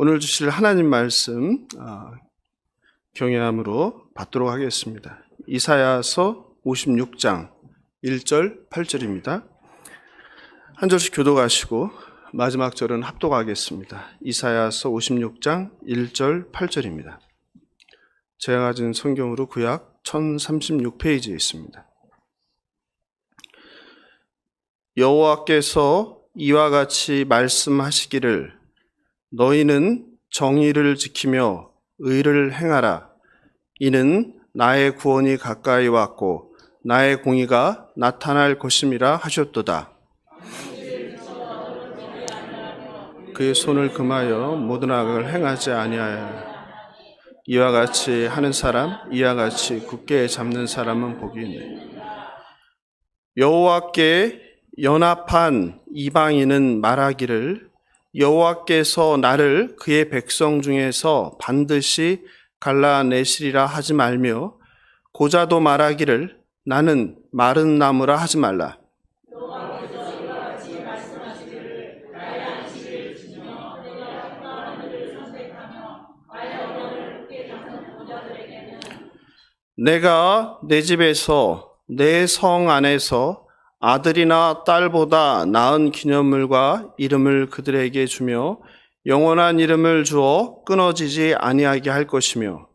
오늘 주실 하나님 말씀 경외함으로 받도록 하겠습니다. 이사야서 56장 1절 8절입니다. 한 절씩 교독하시고 마지막 절은 합독하겠습니다. 이사야서 56장 1절 8절입니다. 제가 가진 성경으로 구약 1036페이지에 있습니다. 여호와께서 이와 같이 말씀하시기를 너희는 정의를 지키며 의를 행하라. 이는 나의 구원이 가까이 왔고 나의 공의가 나타날 것임이라 하셨도다. 그의 손을 금하여 모든 악을 행하지 아니하여 이와 같이 하는 사람, 이와 같이 굳게 잡는 사람은 복이 있네. 여호와께 연합한 이방인은 말하기를 여호와께서 나를 그의 백성 중에서 반드시 갈라내시리라 하지 말며 고자도 말하기를 나는 마른 나무라 하지 말라. 내가 내 집에서 내 성 안에서 아들이나 딸보다 나은 기념물과 이름을 그들에게 주며 영원한 이름을 주어 끊어지지 아니하게 할 것이며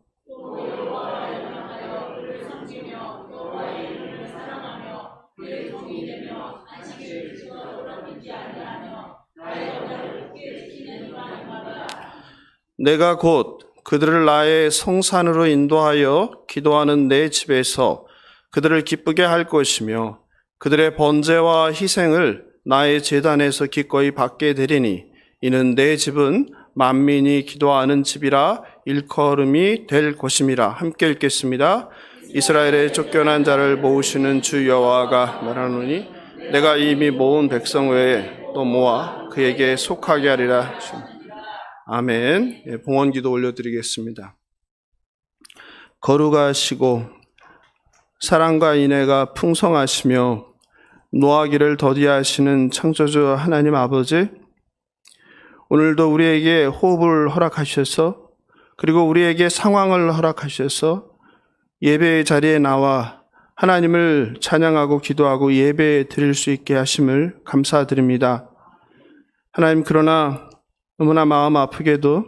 내가 곧 그들을 나의 성산으로 인도하여 기도하는 내 집에서 그들을 기쁘게 할 것이며 그들의 번제와 희생을 나의 제단에서 기꺼이 받게 되리니 이는 내 집은 만민이 기도하는 집이라 일컬음이 될 것임이라. 함께 읽겠습니다. 이스라엘의 쫓겨난 자를 모으시는 주 여호와가 말하노니 내가 이미 모은 백성 외에 또 모아 그에게 속하게 하리라. 아멘. 봉헌기도 올려드리겠습니다. 거룩하시고 사랑과 인애가 풍성하시며 노하기를 더디하시는 창조주 하나님 아버지, 오늘도 우리에게 호흡을 허락하셔서 그리고 우리에게 상황을 허락하셔서 예배의 자리에 나와 하나님을 찬양하고 기도하고 예배 드릴 수 있게 하심을 감사드립니다. 하나님, 그러나 너무나 마음 아프게도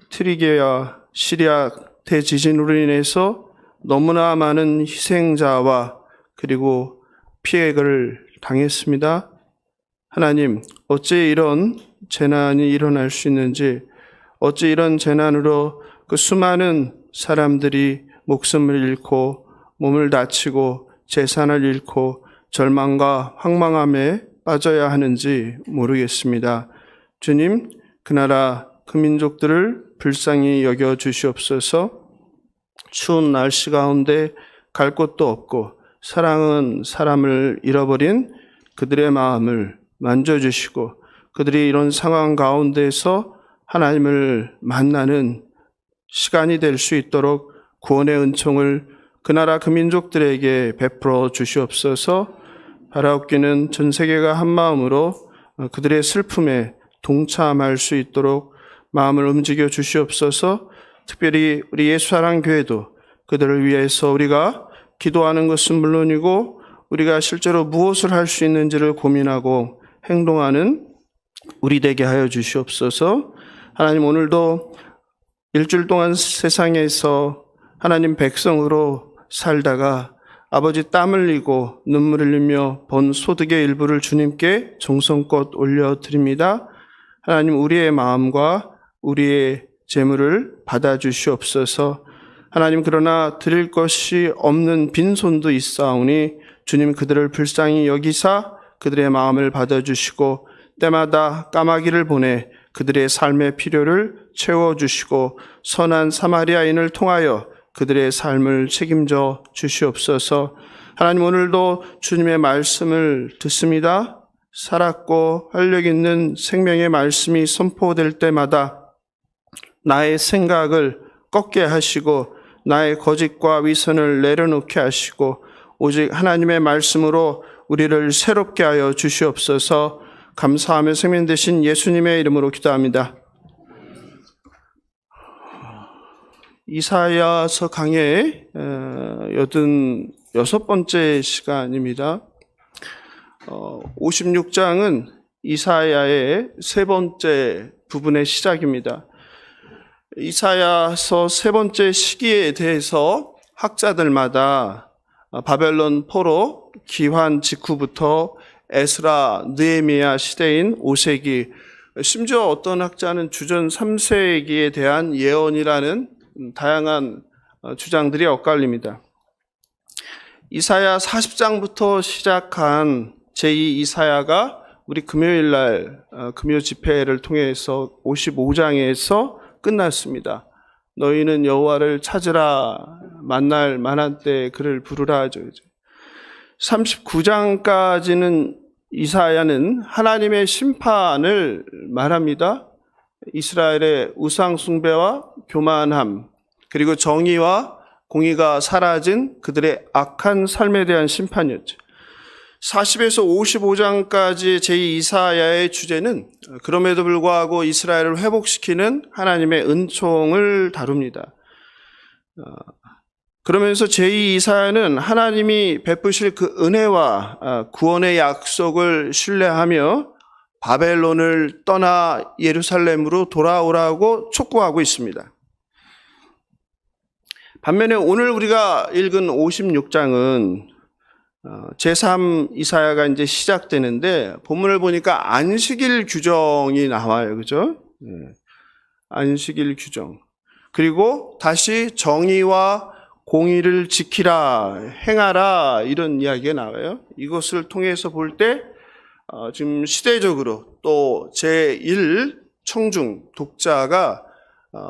트리게와 시리아 대지진으로 인해서 너무나 많은 희생자와 그리고 피해를 당했습니다. 하나님, 어찌 이런 재난이 일어날 수 있는지, 어찌 이런 재난으로 그 수많은 사람들이 목숨을 잃고 몸을 다치고 재산을 잃고 절망과 황망함에 빠져야 하는지 모르겠습니다. 주님, 그 나라 그 민족들을 불쌍히 여겨 주시옵소서. 추운 날씨 가운데 갈 곳도 없고 사랑은 사람을 잃어버린 그들의 마음을 만져주시고 그들이 이런 상황 가운데서 하나님을 만나는 시간이 될 수 있도록 구원의 은총을 그 나라 그 민족들에게 베풀어 주시옵소서. 바라옵기는 전 세계가 한 마음으로 그들의 슬픔에 동참할 수 있도록 마음을 움직여 주시옵소서. 특별히 우리 예수사랑교회도 그들을 위해서 우리가 기도하는 것은 물론이고 우리가 실제로 무엇을 할 수 있는지를 고민하고 행동하는 우리 되게 하여 주시옵소서. 하나님, 오늘도 일주일 동안 세상에서 하나님 백성으로 살다가 아버지 땀 흘리고 눈물 흘리며 번 소득의 일부를 주님께 정성껏 올려드립니다. 하나님, 우리의 마음과 우리의 재물을 받아주시옵소서. 하나님, 그러나 드릴 것이 없는 빈손도 있사오니 주님 그들을 불쌍히 여기사 그들의 마음을 받아주시고 때마다 까마귀를 보내 그들의 삶의 필요를 채워주시고 선한 사마리아인을 통하여 그들의 삶을 책임져 주시옵소서. 하나님, 오늘도 주님의 말씀을 듣습니다. 살았고 활력 있는 생명의 말씀이 선포될 때마다 나의 생각을 꺾게 하시고 나의 거짓과 위선을 내려놓게 하시고 오직 하나님의 말씀으로 우리를 새롭게 하여 주시옵소서. 감사하며 생명 되신 예수님의 이름으로 기도합니다. 이사야서 강의 86번째 시간입니다. 56장은 이사야의 세 번째 부분의 시작입니다. 이사야서 세 번째 시기에 대해서 학자들마다 바벨론 포로 기환 직후부터 에스라, 느헤미야 시대인 5세기, 심지어 어떤 학자는 주전 3세기에 대한 예언이라는 다양한 주장들이 엇갈립니다. 이사야 40장부터 시작한 제2 이사야가 우리 금요일날 금요 집회를 통해서 55장에서 끝났습니다. 너희는 여호와를 찾으라, 만날 만한 때 그를 부르라 하죠. 39장까지는 이사야는 하나님의 심판을 말합니다. 이스라엘의 우상 숭배와 교만함, 그리고 정의와 공의가 사라진 그들의 악한 삶에 대한 심판이었죠. 40에서 55장까지 제2이사야의 주제는 그럼에도 불구하고 이스라엘을 회복시키는 하나님의 은총을 다룹니다. 그러면서 제2이사야는 하나님이 베푸실 그 은혜와 구원의 약속을 신뢰하며 바벨론을 떠나 예루살렘으로 돌아오라고 촉구하고 있습니다. 반면에 오늘 우리가 읽은 56장은 제3이사야가 이제 시작되는데 본문을 보니까 안식일 규정이 나와요. 그죠? 안식일 규정. 그리고 다시 정의와 공의를 지키라, 행하라, 이런 이야기가 나와요. 이것을 통해서 볼 때 지금 시대적으로 또 제1 청중 독자가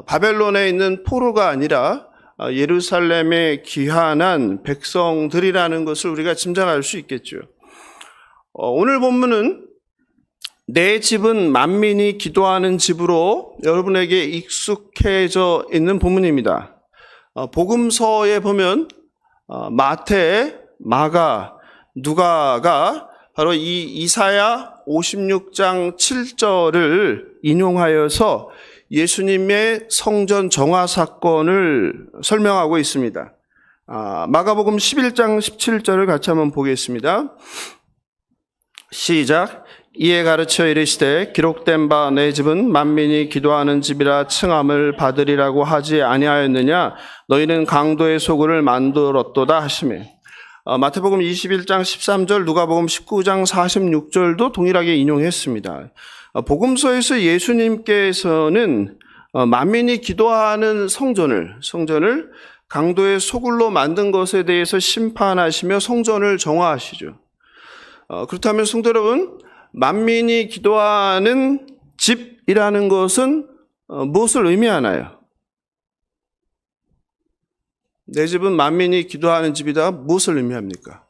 바벨론에 있는 포로가 아니라 예루살렘에 귀환한 백성들이라는 것을 우리가 짐작할 수 있겠죠. 오늘 본문은 내 집은 만민이 기도하는 집으로 여러분에게 익숙해져 있는 본문입니다. 복음서에 보면 마태, 마가, 누가가 바로 이 이사야 56장 7절을 인용하여서 예수님의 성전 정화 사건을 설명하고 있습니다. 마가복음 11장 17절을 같이 한번 보겠습니다. 시작. 이에 가르쳐 이르시되 기록된 바 내 집은 만민이 기도하는 집이라 칭함을 받으리라고 하지 아니하였느냐. 너희는 강도의 소굴을 만들었도다 하시매. 마태복음 21장 13절, 누가복음 19장 46절도 동일하게 인용했습니다. 복음서에서 예수님께서는 만민이 기도하는 성전을 강도의 소굴로 만든 것에 대해서 심판하시며 성전을 정화하시죠. 그렇다면 성도 여러분, 만민이 기도하는 집이라는 것은 무엇을 의미하나요? 내 집은 만민이 기도하는 집이다. 무엇을 의미합니까?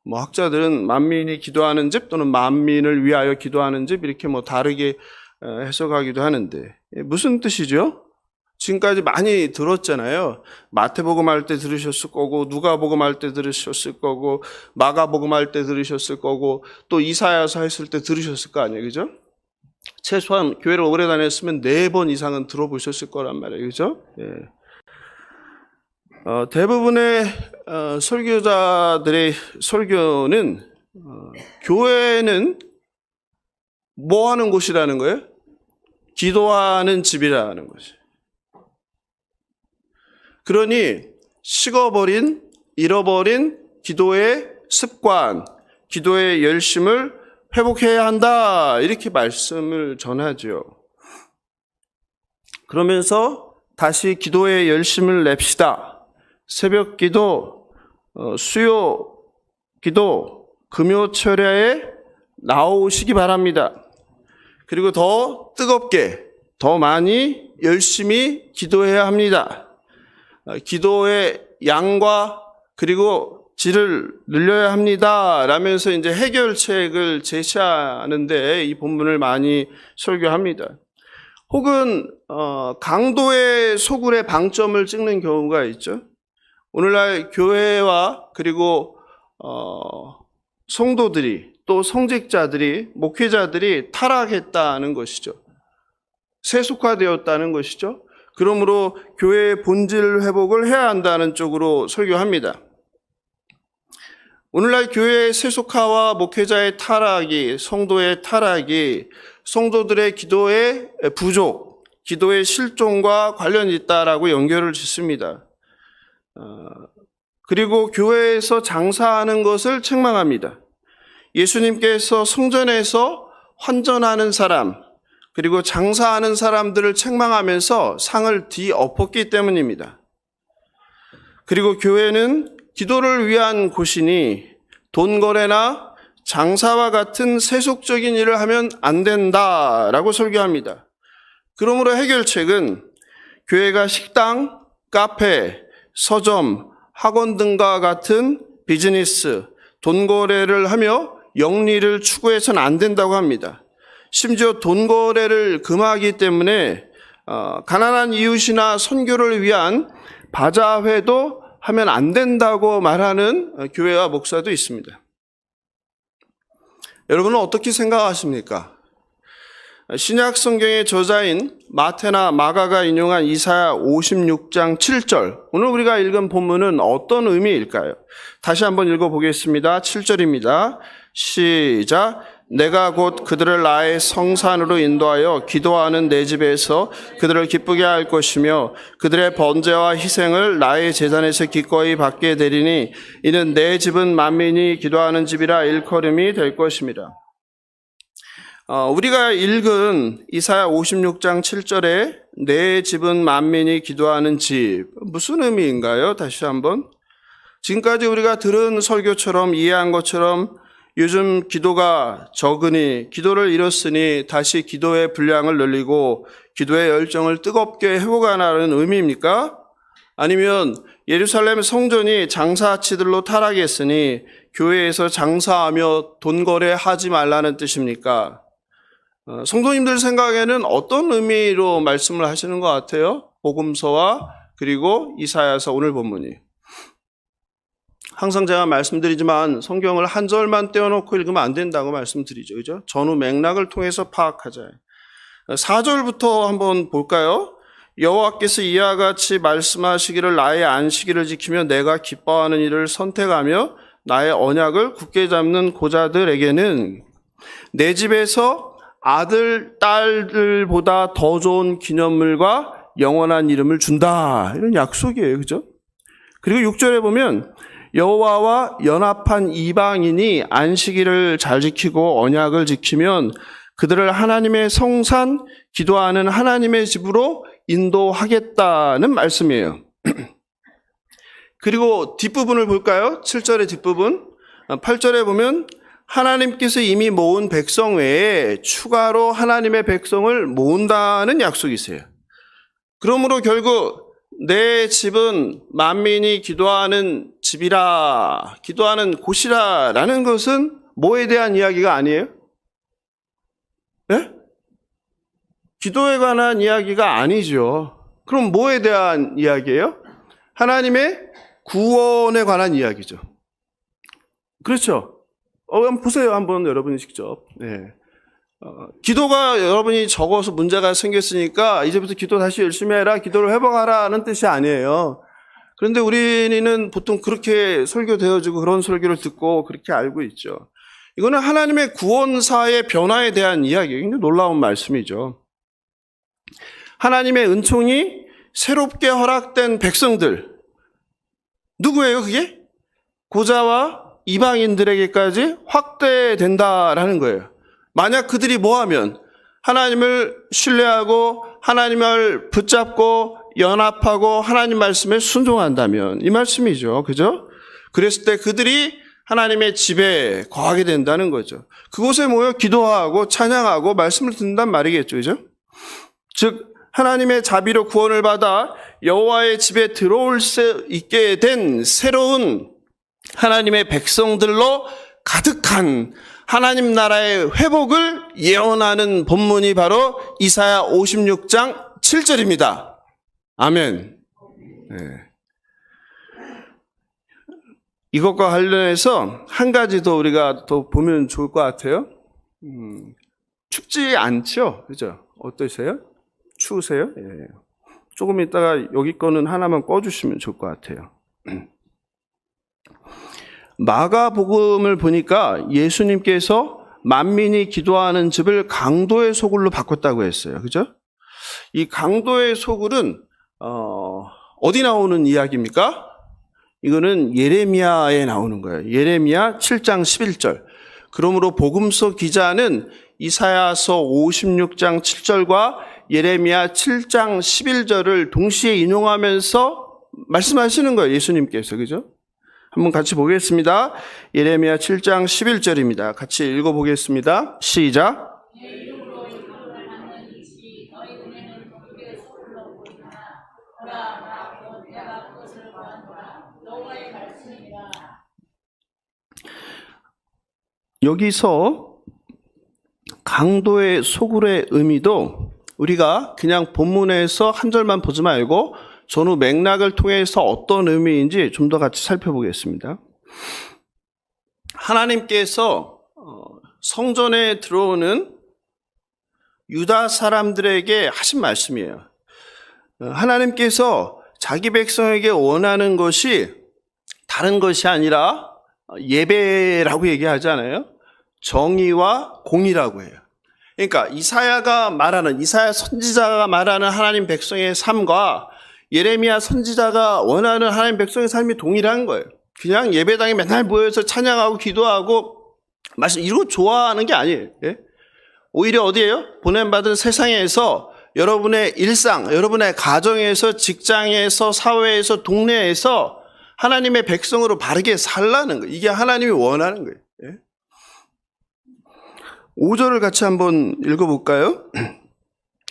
학자들은 만민이 기도하는 집 또는 만민을 위하여 기도하는 집 이렇게 다르게 해석하기도 하는데 무슨 뜻이죠? 지금까지 많이 들었잖아요. 마태복음 할 때 들으셨을 거고, 누가복음 할 때 들으셨을 거고, 마가복음 할 때 들으셨을 거고, 또 이사야서 했을 때 들으셨을 거 아니에요, 그죠? 최소한 교회를 오래 다녔으면 4번 이상은 들어보셨을 거란 말이에요, 그죠? 예. 대부분의 설교자들의 설교는 교회는 뭐 하는 곳이라는 거예요? 기도하는 집이라는 거죠. 그러니 식어버린, 잃어버린 기도의 습관, 기도의 열심을 회복해야 한다, 이렇게 말씀을 전하죠. 그러면서 다시 기도의 열심을 냅시다. 새벽 기도, 수요 기도, 금요 철야에 나오시기 바랍니다. 그리고 더 뜨겁게, 더 많이 열심히 기도해야 합니다. 기도의 양과 그리고 질을 늘려야 합니다. 라면서 이제 해결책을 제시하는데 이 본문을 많이 설교합니다. 혹은 강도의 소굴에 방점을 찍는 경우가 있죠. 오늘날 교회와 그리고 성도들이 또 성직자들이 목회자들이 타락했다는 것이죠. 세속화되었다는 것이죠. 그러므로 교회의 본질 회복을 해야 한다는 쪽으로 설교합니다. 오늘날 교회의 세속화와 목회자의 타락이, 성도의 타락이 성도들의 기도의 부족, 기도의 실종과 관련이 있다라고 연결을 짓습니다. 그리고 교회에서 장사하는 것을 책망합니다. 예수님께서 성전에서 환전하는 사람, 그리고 장사하는 사람들을 책망하면서 상을 뒤엎었기 때문입니다. 그리고 교회는 기도를 위한 곳이니 돈 거래나 장사와 같은 세속적인 일을 하면 안 된다라고 설교합니다. 그러므로 해결책은 교회가 식당, 카페, 서점, 학원 등과 같은 비즈니스, 돈 거래를 하며 영리를 추구해서는 안 된다고 합니다. 심지어 돈 거래를 금하기 때문에 가난한 이웃이나 선교를 위한 바자회도 하면 안 된다고 말하는 교회와 목사도 있습니다. 여러분은 어떻게 생각하십니까? 신약 성경의 저자인 마태나 마가가 인용한 이사야 56장 7절, 오늘 우리가 읽은 본문은 어떤 의미일까요? 다시 한번 읽어보겠습니다. 7절입니다. 시작. 내가 곧 그들을 나의 성산으로 인도하여 기도하는 내 집에서 그들을 기쁘게 할 것이며 그들의 번제와 희생을 나의 제단에서 기꺼이 받게 되리니 이는 내 집은 만민이 기도하는 집이라 일컬음이 될 것입니다. 우리가 읽은 이사야 56장 7절에 내 집은 만민이 기도하는 집, 무슨 의미인가요? 다시 한번. 지금까지 우리가 들은 설교처럼 이해한 것처럼 요즘 기도가 적으니, 기도를 잃었으니 다시 기도의 분량을 늘리고 기도의 열정을 뜨겁게 회복하라는 의미입니까? 아니면 예루살렘 성전이 장사치들로 타락했으니 교회에서 장사하며 돈 거래하지 말라는 뜻입니까? 성도님들 생각에는 어떤 의미로 말씀을 하시는 것 같아요? 복음서와 그리고 이사야서 오늘 본문이. 항상 제가 말씀드리지만 성경을 한 절만 떼어놓고 읽으면 안 된다고 말씀드리죠. 그죠? 전후 맥락을 통해서 파악하자. 4절부터 한번 볼까요? 여호와께서 이와 같이 말씀하시기를 나의 안식일을 지키며 내가 기뻐하는 일을 선택하며 나의 언약을 굳게 잡는 고자들에게는 내 집에서 아들, 딸들보다 더 좋은 기념물과 영원한 이름을 준다. 이런 약속이에요. 그죠? 그리고 6절에 보면 여호와와 연합한 이방인이 안식일을 잘 지키고 언약을 지키면 그들을 하나님의 성산, 기도하는 하나님의 집으로 인도하겠다는 말씀이에요. 그리고 뒷부분을 볼까요? 7절의 뒷부분. 8절에 보면 하나님께서 이미 모은 백성 외에 추가로 하나님의 백성을 모은다는 약속이 있어요. 그러므로 결국 내 집은 만민이 기도하는 집이라, 기도하는 곳이라 라는 것은 뭐에 대한 이야기가 아니에요? 네? 기도에 관한 이야기가 아니죠. 그럼 뭐에 대한 이야기예요? 하나님의 구원에 관한 이야기죠. 그렇죠? 한번 보세요. 한번 여러분이 직접. 네. 기도가 여러분이 적어서 문제가 생겼으니까 이제부터 기도 다시 열심히 해라, 기도를 회복하라는 뜻이 아니에요. 그런데 우리는 보통 그렇게 설교되어지고 그런 설교를 듣고 그렇게 알고 있죠. 이거는 하나님의 구원사의 변화에 대한 이야기예요. 굉장히 놀라운 말씀이죠. 하나님의 은총이 새롭게 허락된 백성들, 누구예요 그게? 고자와 이방인들에게까지 확대된다라는 거예요. 만약 그들이 뭐하면 하나님을 신뢰하고 하나님을 붙잡고 연합하고 하나님 말씀에 순종한다면, 이 말씀이죠. 그죠? 그랬을 때 그들이 하나님의 집에 거하게 된다는 거죠. 그곳에 모여 기도하고 찬양하고 말씀을 듣는단 말이겠죠. 그죠? 즉 하나님의 자비로 구원을 받아 여호와의 집에 들어올 수 있게 된 새로운 하나님의 백성들로 가득한 하나님 나라의 회복을 예언하는 본문이 바로 이사야 56장 7절입니다. 아멘. 네. 이것과 관련해서 한 가지 더 우리가 더 보면 좋을 것 같아요. 춥지 않죠? 그죠? 어떠세요? 추우세요? 예. 조금 있다가 여기 거는 하나만 꺼주시면 좋을 것 같아요. 마가복음을 보니까 예수님께서 만민이 기도하는 집을 강도의 소굴로 바꿨다고 했어요. 그죠? 이 강도의 소굴은 어디 나오는 이야기입니까? 이거는 예레미야에 나오는 거예요. 예레미야 7장 11절. 그러므로 복음서 기자는 이사야서 56장 7절과 예레미야 7장 11절을 동시에 인용하면서 말씀하시는 거예요. 예수님께서. 그죠? 한번 같이 보겠습니다. 예레미야 7장 11절입니다. 같이 읽어보겠습니다. 시작. 여기서 강도의 소굴의 의미도 우리가 그냥 본문에서 한 절만 보지 말고 전후 맥락을 통해서 어떤 의미인지 좀 더 같이 살펴보겠습니다. 하나님께서 성전에 들어오는 유다 사람들에게 하신 말씀이에요. 하나님께서 자기 백성에게 원하는 것이 다른 것이 아니라 예배라고 얘기하잖아요. 정의와 공의라고 해요. 그러니까 이사야 선지자가 말하는 하나님 백성의 삶과 예레미야 선지자가 원하는 하나님 백성의 삶이 동일한 거예요. 그냥 예배당에 맨날 모여서 찬양하고 기도하고 말씀 이런 거 좋아하는 게 아니에요. 예? 오히려 어디예요? 보냄받은 세상에서 여러분의 일상, 여러분의 가정에서, 직장에서, 사회에서, 동네에서 하나님의 백성으로 바르게 살라는 거예요. 이게 하나님이 원하는 거예요. 예? 5절을 같이 한번 읽어볼까요?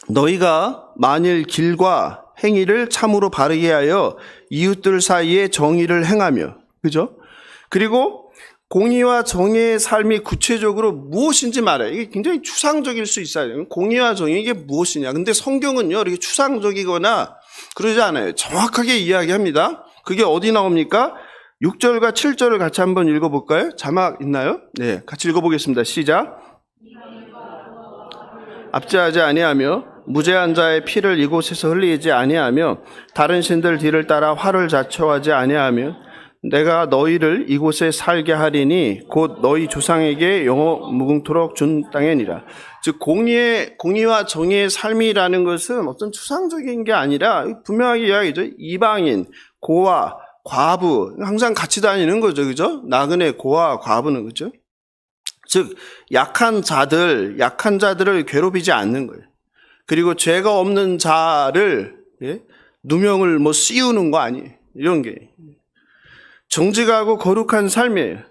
너희가 만일 길과 행위를 참으로 바르게 하여 이웃들 사이에 정의를 행하며, 그죠? 그리고 공의와 정의의 삶이 구체적으로 무엇인지 말해요. 이게 굉장히 추상적일 수 있어요. 공의와 정의 이게 무엇이냐. 근데 성경은요, 이렇게 추상적이거나 그러지 않아요. 정확하게 이야기합니다. 그게 어디 나옵니까? 6절과 7절을 같이 한번 읽어볼까요? 자막 있나요? 네, 같이 읽어보겠습니다. 시작. 압제하지 아니하며 무죄한 자의 피를 이곳에서 흘리지 아니하며 다른 신들 뒤를 따라 화를 자초하지 아니하며 내가 너희를 이곳에 살게 하리니 곧 너희 조상에게 영원 무궁토록 준 땅이니라. 즉 공의와 정의의 삶이라는 것은 어떤 추상적인 게 아니라 분명하게 이야기죠. 이방인, 고아, 과부 항상 같이 다니는 거죠. 그죠? 나그네, 고아, 과부는 그죠? 즉 약한 자들을 괴롭히지 않는 거예요. 그리고 죄가 없는 자를 누명을 씌우는 거 아니에요. 이런 게 정직하고 거룩한 삶이에요.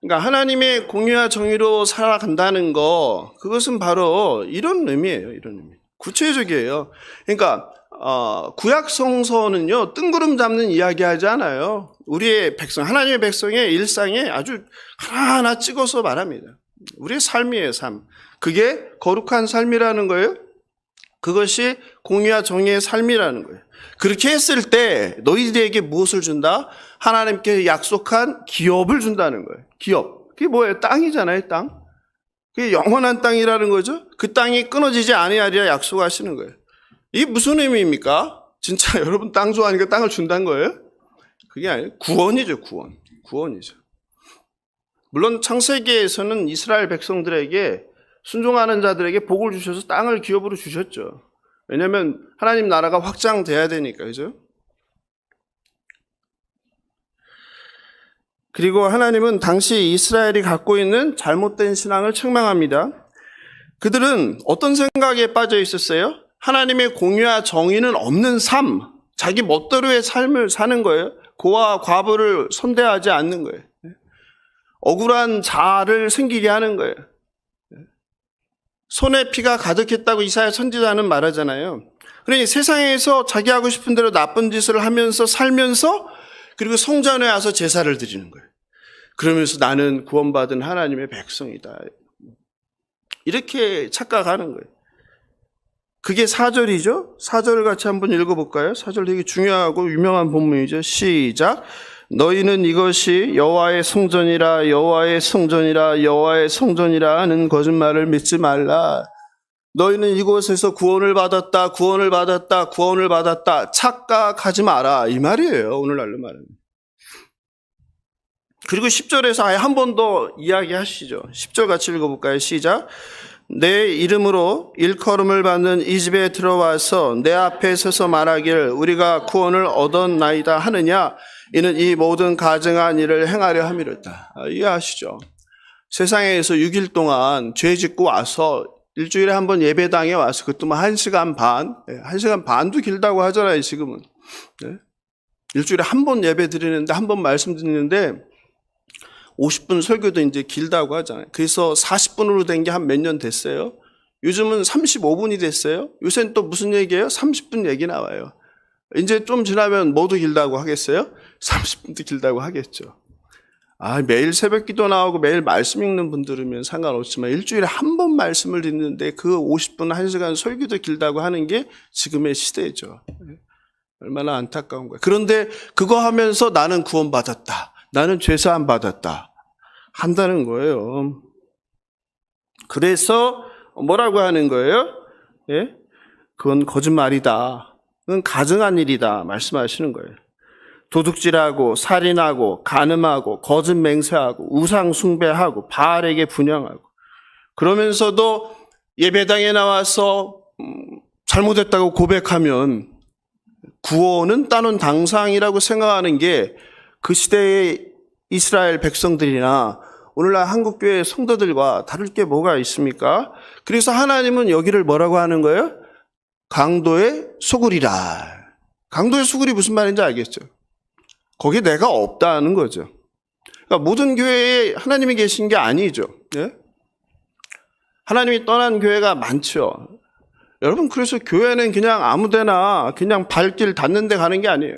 그러니까 하나님의 공의와 정의로 살아간다는 거, 그것은 바로 이런 의미예요. 이런 의미. 구체적이에요. 그러니까 구약 성서는요, 뜬구름 잡는 이야기하지 않아요. 우리의 백성, 하나님의 백성의 일상에 아주 하나하나 찍어서 말합니다. 우리의 삶이에요, 삶. 그게 거룩한 삶이라는 거예요. 그것이 공의와 정의의 삶이라는 거예요. 그렇게 했을 때 너희들에게 무엇을 준다? 하나님께 약속한 기업을 준다는 거예요. 기업. 그게 뭐예요? 땅이잖아요, 땅. 그게 영원한 땅이라는 거죠. 그 땅이 끊어지지 아니하리라 약속하시는 거예요. 이게 무슨 의미입니까? 진짜 여러분 땅 좋아하니까 땅을 준다는 거예요? 그게 아니에요. 구원이죠, 구원. 구원이죠. 물론 창세기에서는 이스라엘 백성들에게 순종하는 자들에게 복을 주셔서 땅을 기업으로 주셨죠. 왜냐하면 하나님 나라가 확장돼야 되니까, 그죠? 그리고 하나님은 당시 이스라엘이 갖고 있는 잘못된 신앙을 책망합니다. 그들은 어떤 생각에 빠져 있었어요? 하나님의 공의와 정의는 없는 삶, 자기 멋대로의 삶을 사는 거예요. 고아 과부를 선대하지 않는 거예요. 억울한 자를 생기게 하는 거예요. 손에 피가 가득했다고 이사야 선지자는 말하잖아요. 그러니 세상에서 자기 하고 싶은 대로 나쁜 짓을 하면서 살면서 그리고 성전에 와서 제사를 드리는 거예요. 그러면서 나는 구원받은 하나님의 백성이다. 이렇게 착각하는 거예요. 그게 4절이죠. 4절을 같이 한번 읽어볼까요? 4절 되게 중요하고 유명한 본문이죠. 시작. 너희는 이것이 여호와의 성전이라 여호와의 성전이라 여호와의 성전이라 하는 거짓말을 믿지 말라. 너희는 이곳에서 구원을 받았다, 구원을 받았다, 구원을 받았다. 착각하지 마라. 이 말이에요. 오늘날로 말하면. 그리고 10절에서 아예 한 번 더 이야기하시죠. 10절 같이 읽어볼까요? 시작. 내 이름으로 일컬음을 받는 이 집에 들어와서 내 앞에 서서 말하기를 우리가 구원을 얻었나이다 하느냐. 이는 이 모든 가증한 일을 행하려 함이로다. 이해하시죠? 세상에서 6일 동안 죄 짓고 와서 일주일에 한 번 예배당에 와서 그것도 뭐 1시간 반, 1시간 반도 길다고 하잖아요, 지금은. 일주일에 한 번 예배 드리는데, 한 번 말씀 드리는데 50분 설교도 이제 길다고 하잖아요. 그래서 40분으로 된 게 한 몇 년 됐어요. 요즘은 35분이 됐어요. 요새는 또 무슨 얘기예요? 30분 얘기 나와요. 이제 좀 지나면 뭐도 길다고 하겠어요? 30분도 길다고 하겠죠. 매일 새벽 기도 나오고 매일 말씀 읽는 분들이면 상관없지만 일주일에 한 번 말씀을 듣는데 그 50분, 1시간 설교도 길다고 하는 게 지금의 시대죠. 얼마나 안타까운 거예요. 그런데 그거 하면서 나는 구원받았다. 나는 죄사함 받았다. 한다는 거예요. 그래서 뭐라고 하는 거예요? 예? 그건 거짓말이다. 그건 가증한 일이다. 말씀하시는 거예요. 도둑질하고 살인하고 간음하고 거짓 맹세하고 우상 숭배하고 바알에게 분향하고 그러면서도 예배당에 나와서 잘못했다고 고백하면 구원은 따놓은 당상이라고 생각하는 게 그 시대의 이스라엘 백성들이나 오늘날 한국교회 성도들과 다를 게 뭐가 있습니까? 그래서 하나님은 여기를 뭐라고 하는 거예요? 강도의 소굴이라. 강도의 소굴이 무슨 말인지 알겠죠? 거기에 내가 없다는 거죠. 그러니까 모든 교회에 하나님이 계신 게 아니죠. 네? 하나님이 떠난 교회가 많죠. 여러분, 그래서 교회는 그냥 아무데나 그냥 발길 닿는 데 가는 게 아니에요.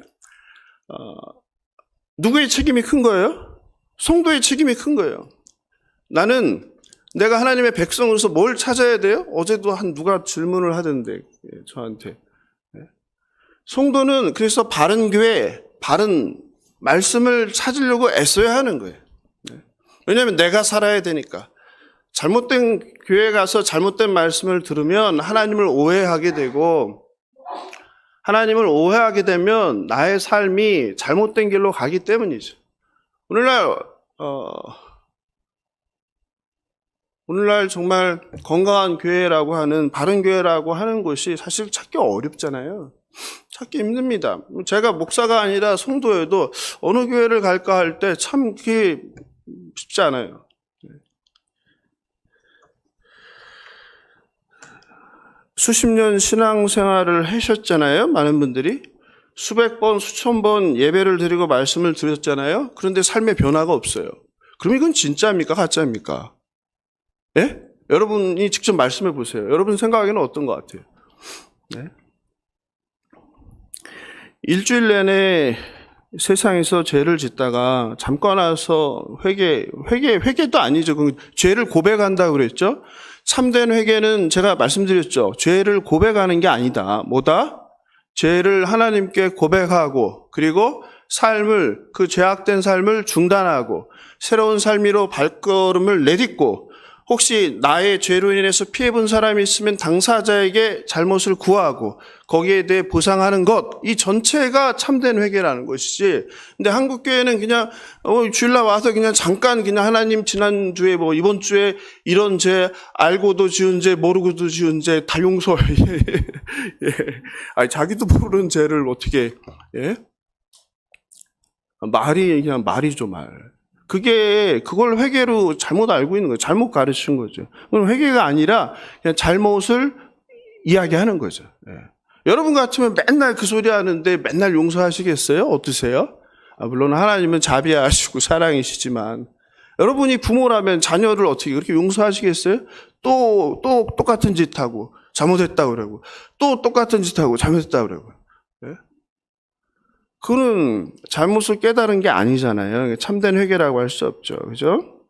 누구의 책임이 큰 거예요? 성도의 책임이 큰 거예요. 나는 내가 하나님의 백성으로서 뭘 찾아야 돼요? 어제도 누가 질문을 하던데 저한테. 성도는 그래서 바른 교회, 바른 말씀을 찾으려고 애써야 하는 거예요. 왜냐하면 내가 살아야 되니까. 잘못된 교회 가서 잘못된 말씀을 들으면 하나님을 오해하게 되고 하나님을 오해하게 되면 나의 삶이 잘못된 길로 가기 때문이죠. 오늘날 정말 건강한 교회라고 하는 바른 교회라고 하는 곳이 사실 찾기 어렵잖아요. 찾기 힘듭니다. 제가 목사가 아니라 성도여도 어느 교회를 갈까 할 때 참 그게 쉽지 않아요. 수십 년 신앙생활을 하셨잖아요. 많은 분들이. 수백 번, 수천 번 예배를 드리고 말씀을 드렸잖아요. 그런데 삶의 변화가 없어요. 그럼 이건 진짜입니까? 가짜입니까? 예? 여러분이 직접 말씀해 보세요. 여러분 생각하기에는 어떤 것 같아요? 네? 일주일 내내 세상에서 죄를 짓다가 잠깐 와서 회개도 아니죠. 죄를 고백한다고 그랬죠. 참된 회개는 제가 말씀드렸죠. 죄를 고백하는 게 아니다. 뭐다? 죄를 하나님께 고백하고 그리고 그 죄악된 삶을 중단하고 새로운 삶으로 발걸음을 내딛고 혹시 나의 죄로 인해서 피해본 사람이 있으면 당사자에게 잘못을 구하고 거기에 대해 보상하는 것, 이 전체가 참된 회개라는 것이지. 근데 한국교회는 그냥 주일날 와서 그냥 잠깐 그냥 하나님 지난주에 이번 주에 이런 죄 알고도 지은 죄 모르고도 지은 죄 다 용서해. 자기도 모르는 죄를 어떻게 그냥 말이죠 말. 그걸 회개로 잘못 알고 있는 거예요. 잘못 가르친 거죠. 그럼 회개가 아니라 그냥 잘못을 이야기하는 거죠. 여러분 같으면 맨날 그 소리 하는데 맨날 용서하시겠어요? 어떠세요? 물론 하나님은 자비하시고 사랑이시지만 여러분이 부모라면 자녀를 어떻게 그렇게 용서하시겠어요? 또 똑같은 짓 하고 잘못했다고 그러고 또 똑같은 짓 하고 잘못했다고 그러고. 그는 잘못을 깨달은 게 아니잖아요. 참된 회개라고 할 수 없죠. 그죠?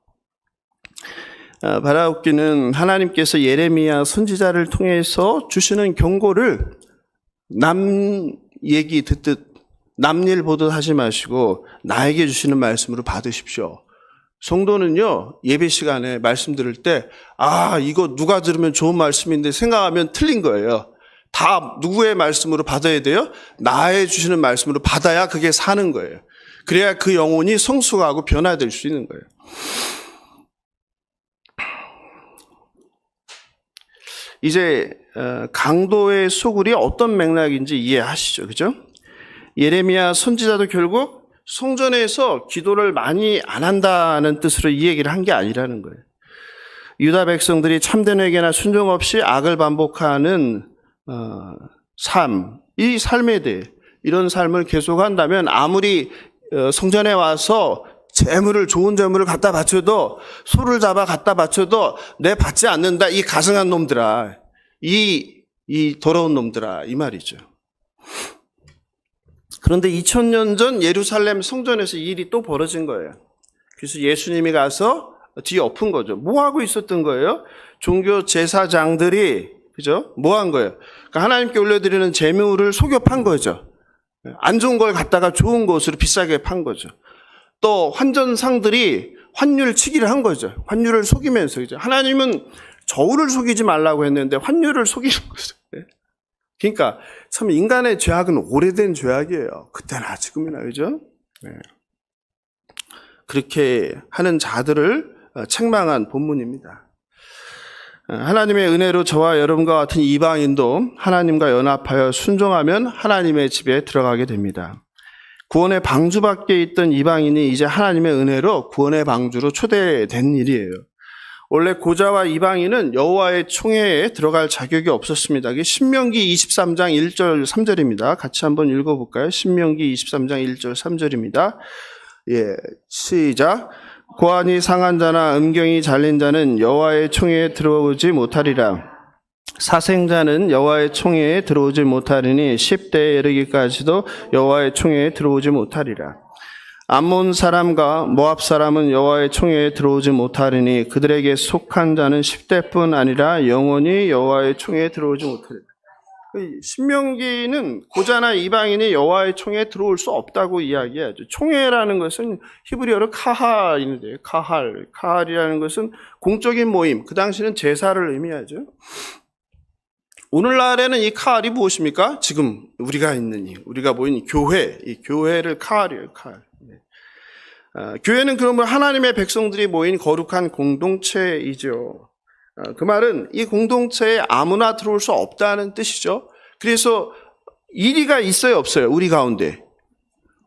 바라옵기는 하나님께서 예레미야 선지자를 통해서 주시는 경고를 남 얘기 듣듯 남 일 보듯 하지 마시고 나에게 주시는 말씀으로 받으십시오. 성도는요, 예배 시간에 말씀 들을 때, 이거 누가 들으면 좋은 말씀인데 생각하면 틀린 거예요. 다 누구의 말씀으로 받아야 돼요? 나의 주시는 말씀으로 받아야 그게 사는 거예요. 그래야 그 영혼이 성숙하고 변화될 수 있는 거예요. 이제 강도의 소굴이 어떤 맥락인지 이해하시죠, 그죠? 예레미야 선지자도 결국 성전에서 기도를 많이 안 한다는 뜻으로 이 얘기를 한 게 아니라는 거예요. 유다 백성들이 참된 회개나 순종 없이 악을 반복하는 삶, 이 삶에 대해 이런 삶을 계속한다면 아무리 성전에 와서 좋은 재물을 갖다 바쳐도, 소를 잡아 갖다 바쳐도 내 받지 않는다, 이 가증한 놈들아, 이 더러운 놈들아, 이 말이죠. 그런데 2000년 전 예루살렘 성전에서 이 일이 또 벌어진 거예요. 그래서 예수님이 가서 뒤에 엎은 거죠. 뭐 하고 있었던 거예요? 종교 제사장들이, 그죠? 뭐 한 거예요? 그러니까 하나님께 올려드리는 제물을 속여 판 거죠. 안 좋은 걸 갖다가 좋은 것으로 비싸게 판 거죠. 또 환전상들이 환율 치기를 한 거죠. 환율을 속이면서. 그죠? 하나님은 저울을 속이지 말라고 했는데 환율을 속이는 거죠. 그러니까 참 인간의 죄악은 오래된 죄악이에요. 그때나 지금이나, 그죠? 그렇게 하는 자들을 책망한 본문입니다. 하나님의 은혜로 저와 여러분과 같은 이방인도 하나님과 연합하여 순종하면 하나님의 집에 들어가게 됩니다. 구원의 방주 밖에 있던 이방인이 이제 하나님의 은혜로 구원의 방주로 초대된 일이에요. 원래 고자와 이방인은 여호와의 총회에 들어갈 자격이 없었습니다. 이게 신명기 23장 1절 3절입니다. 같이 한번 읽어볼까요? 신명기 23장 1절 3절입니다. 시작. 고환이 상한 자나 음경이 잘린 자는 여호와의 총회에 들어오지 못하리라. 사생자는 여호와의 총회에 들어오지 못하리니 10대에 이르기까지도 여호와의 총회에 들어오지 못하리라. 암몬 사람과 모압 사람은 여호와의 총회에 들어오지 못하리니 그들에게 속한 자는 10대뿐 아니라 영원히 여호와의 총회에 들어오지 못하리라. 신명기는 고자나 이방인이 여호와의 총회에 들어올 수 없다고 이야기하죠. 총회라는 것은 히브리어로 카할인데요. 카할이라는 것은 공적인 모임, 그 당시는 제사를 의미하죠. 오늘날에는 이 카할이 무엇입니까? 지금 우리가 모인 이 교회, 이 교회를 카할이에요, 카할. 교회는 그러면 하나님의 백성들이 모인 거룩한 공동체이죠. 그 말은 이 공동체에 아무나 들어올 수 없다는 뜻이죠. 그래서 이리가 있어요, 없어요? 우리 가운데.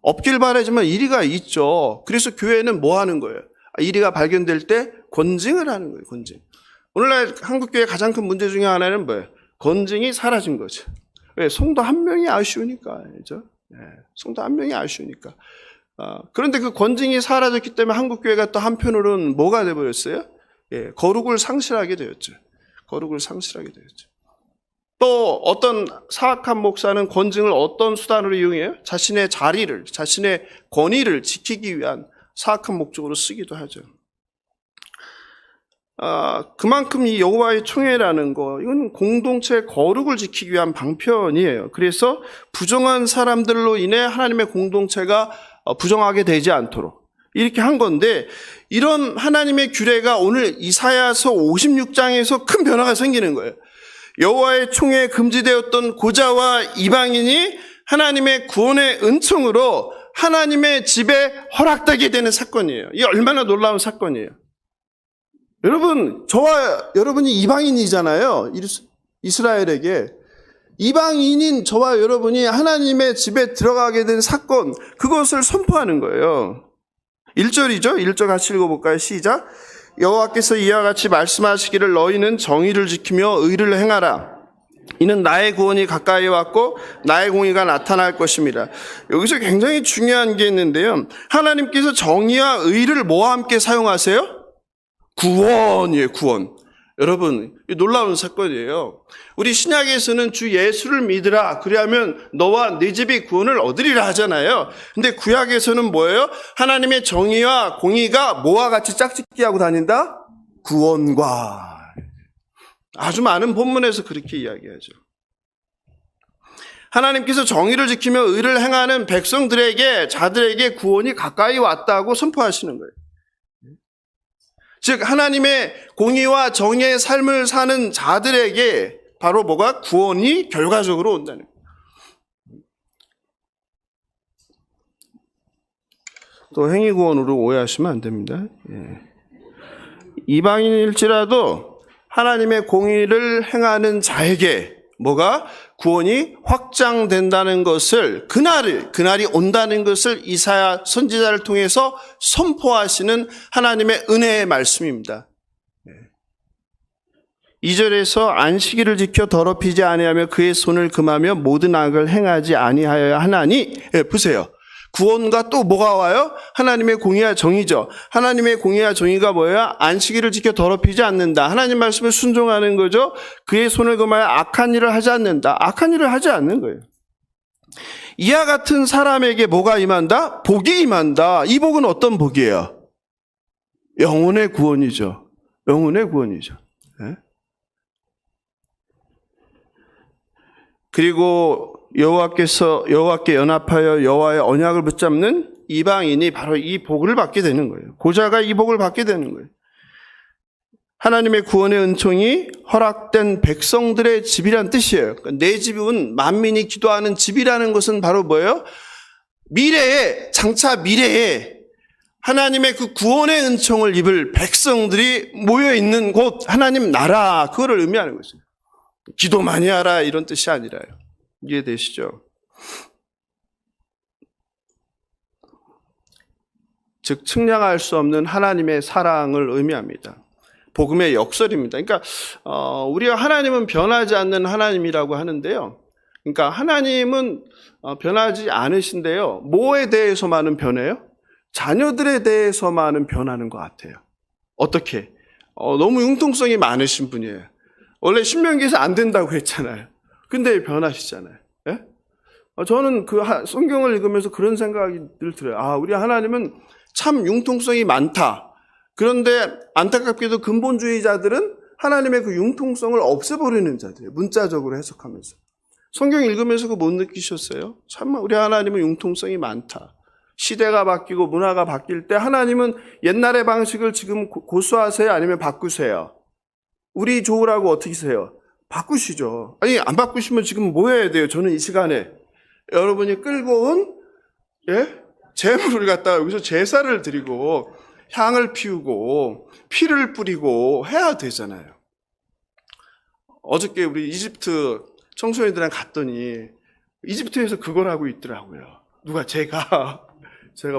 없길 바라지만 이리가 있죠. 그래서 교회는 뭐 하는 거예요? 이리가 발견될 때 권징을 하는 거예요, 권징. 오늘날 한국교회 가장 큰 문제 중에 하나는 뭐예요? 권징이 사라진 거죠. 왜? 성도 한 명이 아쉬우니까. 그죠? 성도 한 명이 아쉬우니까. 그런데 그 권징이 사라졌기 때문에 한국교회가 또 한편으로는 뭐가 돼버렸어요? 거룩을 상실하게 되었죠. 거룩을 상실하게 되었죠. 또 어떤 사악한 목사는 권징을 어떤 수단으로 이용해요? 자신의 자리를, 자신의 권위를 지키기 위한 사악한 목적으로 쓰기도 하죠. 그만큼 이 여호와의 총회라는 거, 이건 공동체의 거룩을 지키기 위한 방편이에요. 그래서 부정한 사람들로 인해 하나님의 공동체가 부정하게 되지 않도록 이렇게 한 건데, 이런 하나님의 규례가 오늘 이사야서 56장에서 큰 변화가 생기는 거예요. 여호와의 총회에 금지되었던 고자와 이방인이 하나님의 구원의 은총으로 하나님의 집에 허락되게 되는 사건이에요. 이게 얼마나 놀라운 사건이에요. 여러분, 저와 여러분이 이방인이잖아요. 이스라엘에게. 이방인인 저와 여러분이 하나님의 집에 들어가게 된 사건, 그것을 선포하는 거예요. 1절이죠? 1절 같이 읽어볼까요? 시작. 여호와께서 이와 같이 말씀하시기를 너희는 정의를 지키며 의를 행하라. 이는 나의 구원이 가까이 왔고 나의 공의가 나타날 것입니다. 여기서 굉장히 중요한 게 있는데요. 하나님께서 정의와 의를 뭐와 함께 사용하세요? 구원이에요, 구원. 여러분, 놀라운 사건이에요. 우리 신약에서는 주 예수를 믿으라. 그리하면 너와 네 집이 구원을 얻으리라 하잖아요. 근데 구약에서는 뭐예요? 하나님의 정의와 공의가 뭐와 같이 짝짓기하고 다닌다? 구원과. 아주 많은 본문에서 그렇게 이야기하죠. 하나님께서 정의를 지키며 의를 행하는 백성들에게, 자들에게 구원이 가까이 왔다고 선포하시는 거예요. 즉 하나님의 공의와 정의의 삶을 사는 자들에게 바로 뭐가 구원이 결과적으로 온다는 거예요. 또 행위구원으로 오해하시면 안 됩니다. 이방인일지라도 하나님의 공의를 행하는 자에게 뭐가 구원이 확장된다는 것을 그날이 온다는 것을 이사야 선지자를 통해서 선포하시는 하나님의 은혜의 말씀입니다. 2절에서 안식일을 지켜 더럽히지 아니하며 그의 손을 금하며 모든 악을 행하지 아니하여야 하나니, 보세요. 구원과 또 뭐가 와요? 하나님의 공의와 정의죠. 하나님의 공의와 정의가 뭐예요? 안식일을 지켜 더럽히지 않는다. 하나님 말씀에 순종하는 거죠. 그의 손을 금하여 악한 일을 하지 않는다. 악한 일을 하지 않는 거예요. 이와 같은 사람에게 뭐가 임한다? 복이 임한다. 이 복은 어떤 복이에요? 영혼의 구원이죠. 영혼의 구원이죠. 네? 그리고 여호와께 연합하여 여호와의 언약을 붙잡는 이방인이 바로 이 복을 받게 되는 거예요. 고자가 이 복을 받게 되는 거예요. 하나님의 구원의 은총이 허락된 백성들의 집이란 뜻이에요. 내 집은 만민이 기도하는 집이라는 것은 바로 뭐예요? 장차 미래에 하나님의 그 구원의 은총을 입을 백성들이 모여 있는 곳, 하나님 나라, 그거를 의미하는 거죠. 기도 많이 하라 이런 뜻이 아니라요. 이해되시죠? 즉 측량할 수 없는 하나님의 사랑을 의미합니다. 복음의 역설입니다. 그러니까 우리가 하나님은 변하지 않는 하나님이라고 하는데요. 그러니까 하나님은 변하지 않으신데요. 뭐에 대해서만은 변해요? 자녀들에 대해서만은 변하는 것 같아요. 어떻게? 너무 융통성이 많으신 분이에요. 원래 신명기에서 안 된다고 했잖아요. 근데 변하시잖아요. 예? 저는 그 성경을 읽으면서 그런 생각이 늘 들어요. 우리 하나님은 참 융통성이 많다. 그런데 안타깝게도 근본주의자들은 하나님의 그 융통성을 없애버리는 자들이에요. 문자적으로 해석하면서. 성경 읽으면서 그거 못 느끼셨어요? 참 우리 하나님은 융통성이 많다. 시대가 바뀌고 문화가 바뀔 때 하나님은 옛날의 방식을 지금 고수하세요? 아니면 바꾸세요? 우리 좋으라고 어떻게 하세요? 바꾸시죠. 아니 안 바꾸시면 지금 뭐 해야 돼요? 저는 이 시간에 여러분이 끌고 온 제물을 갖다가 여기서 제사를 드리고 향을 피우고 피를 뿌리고 해야 되잖아요. 어저께 우리 이집트 청소년들이랑 갔더니 이집트에서 그걸 하고 있더라고요. 누가 제가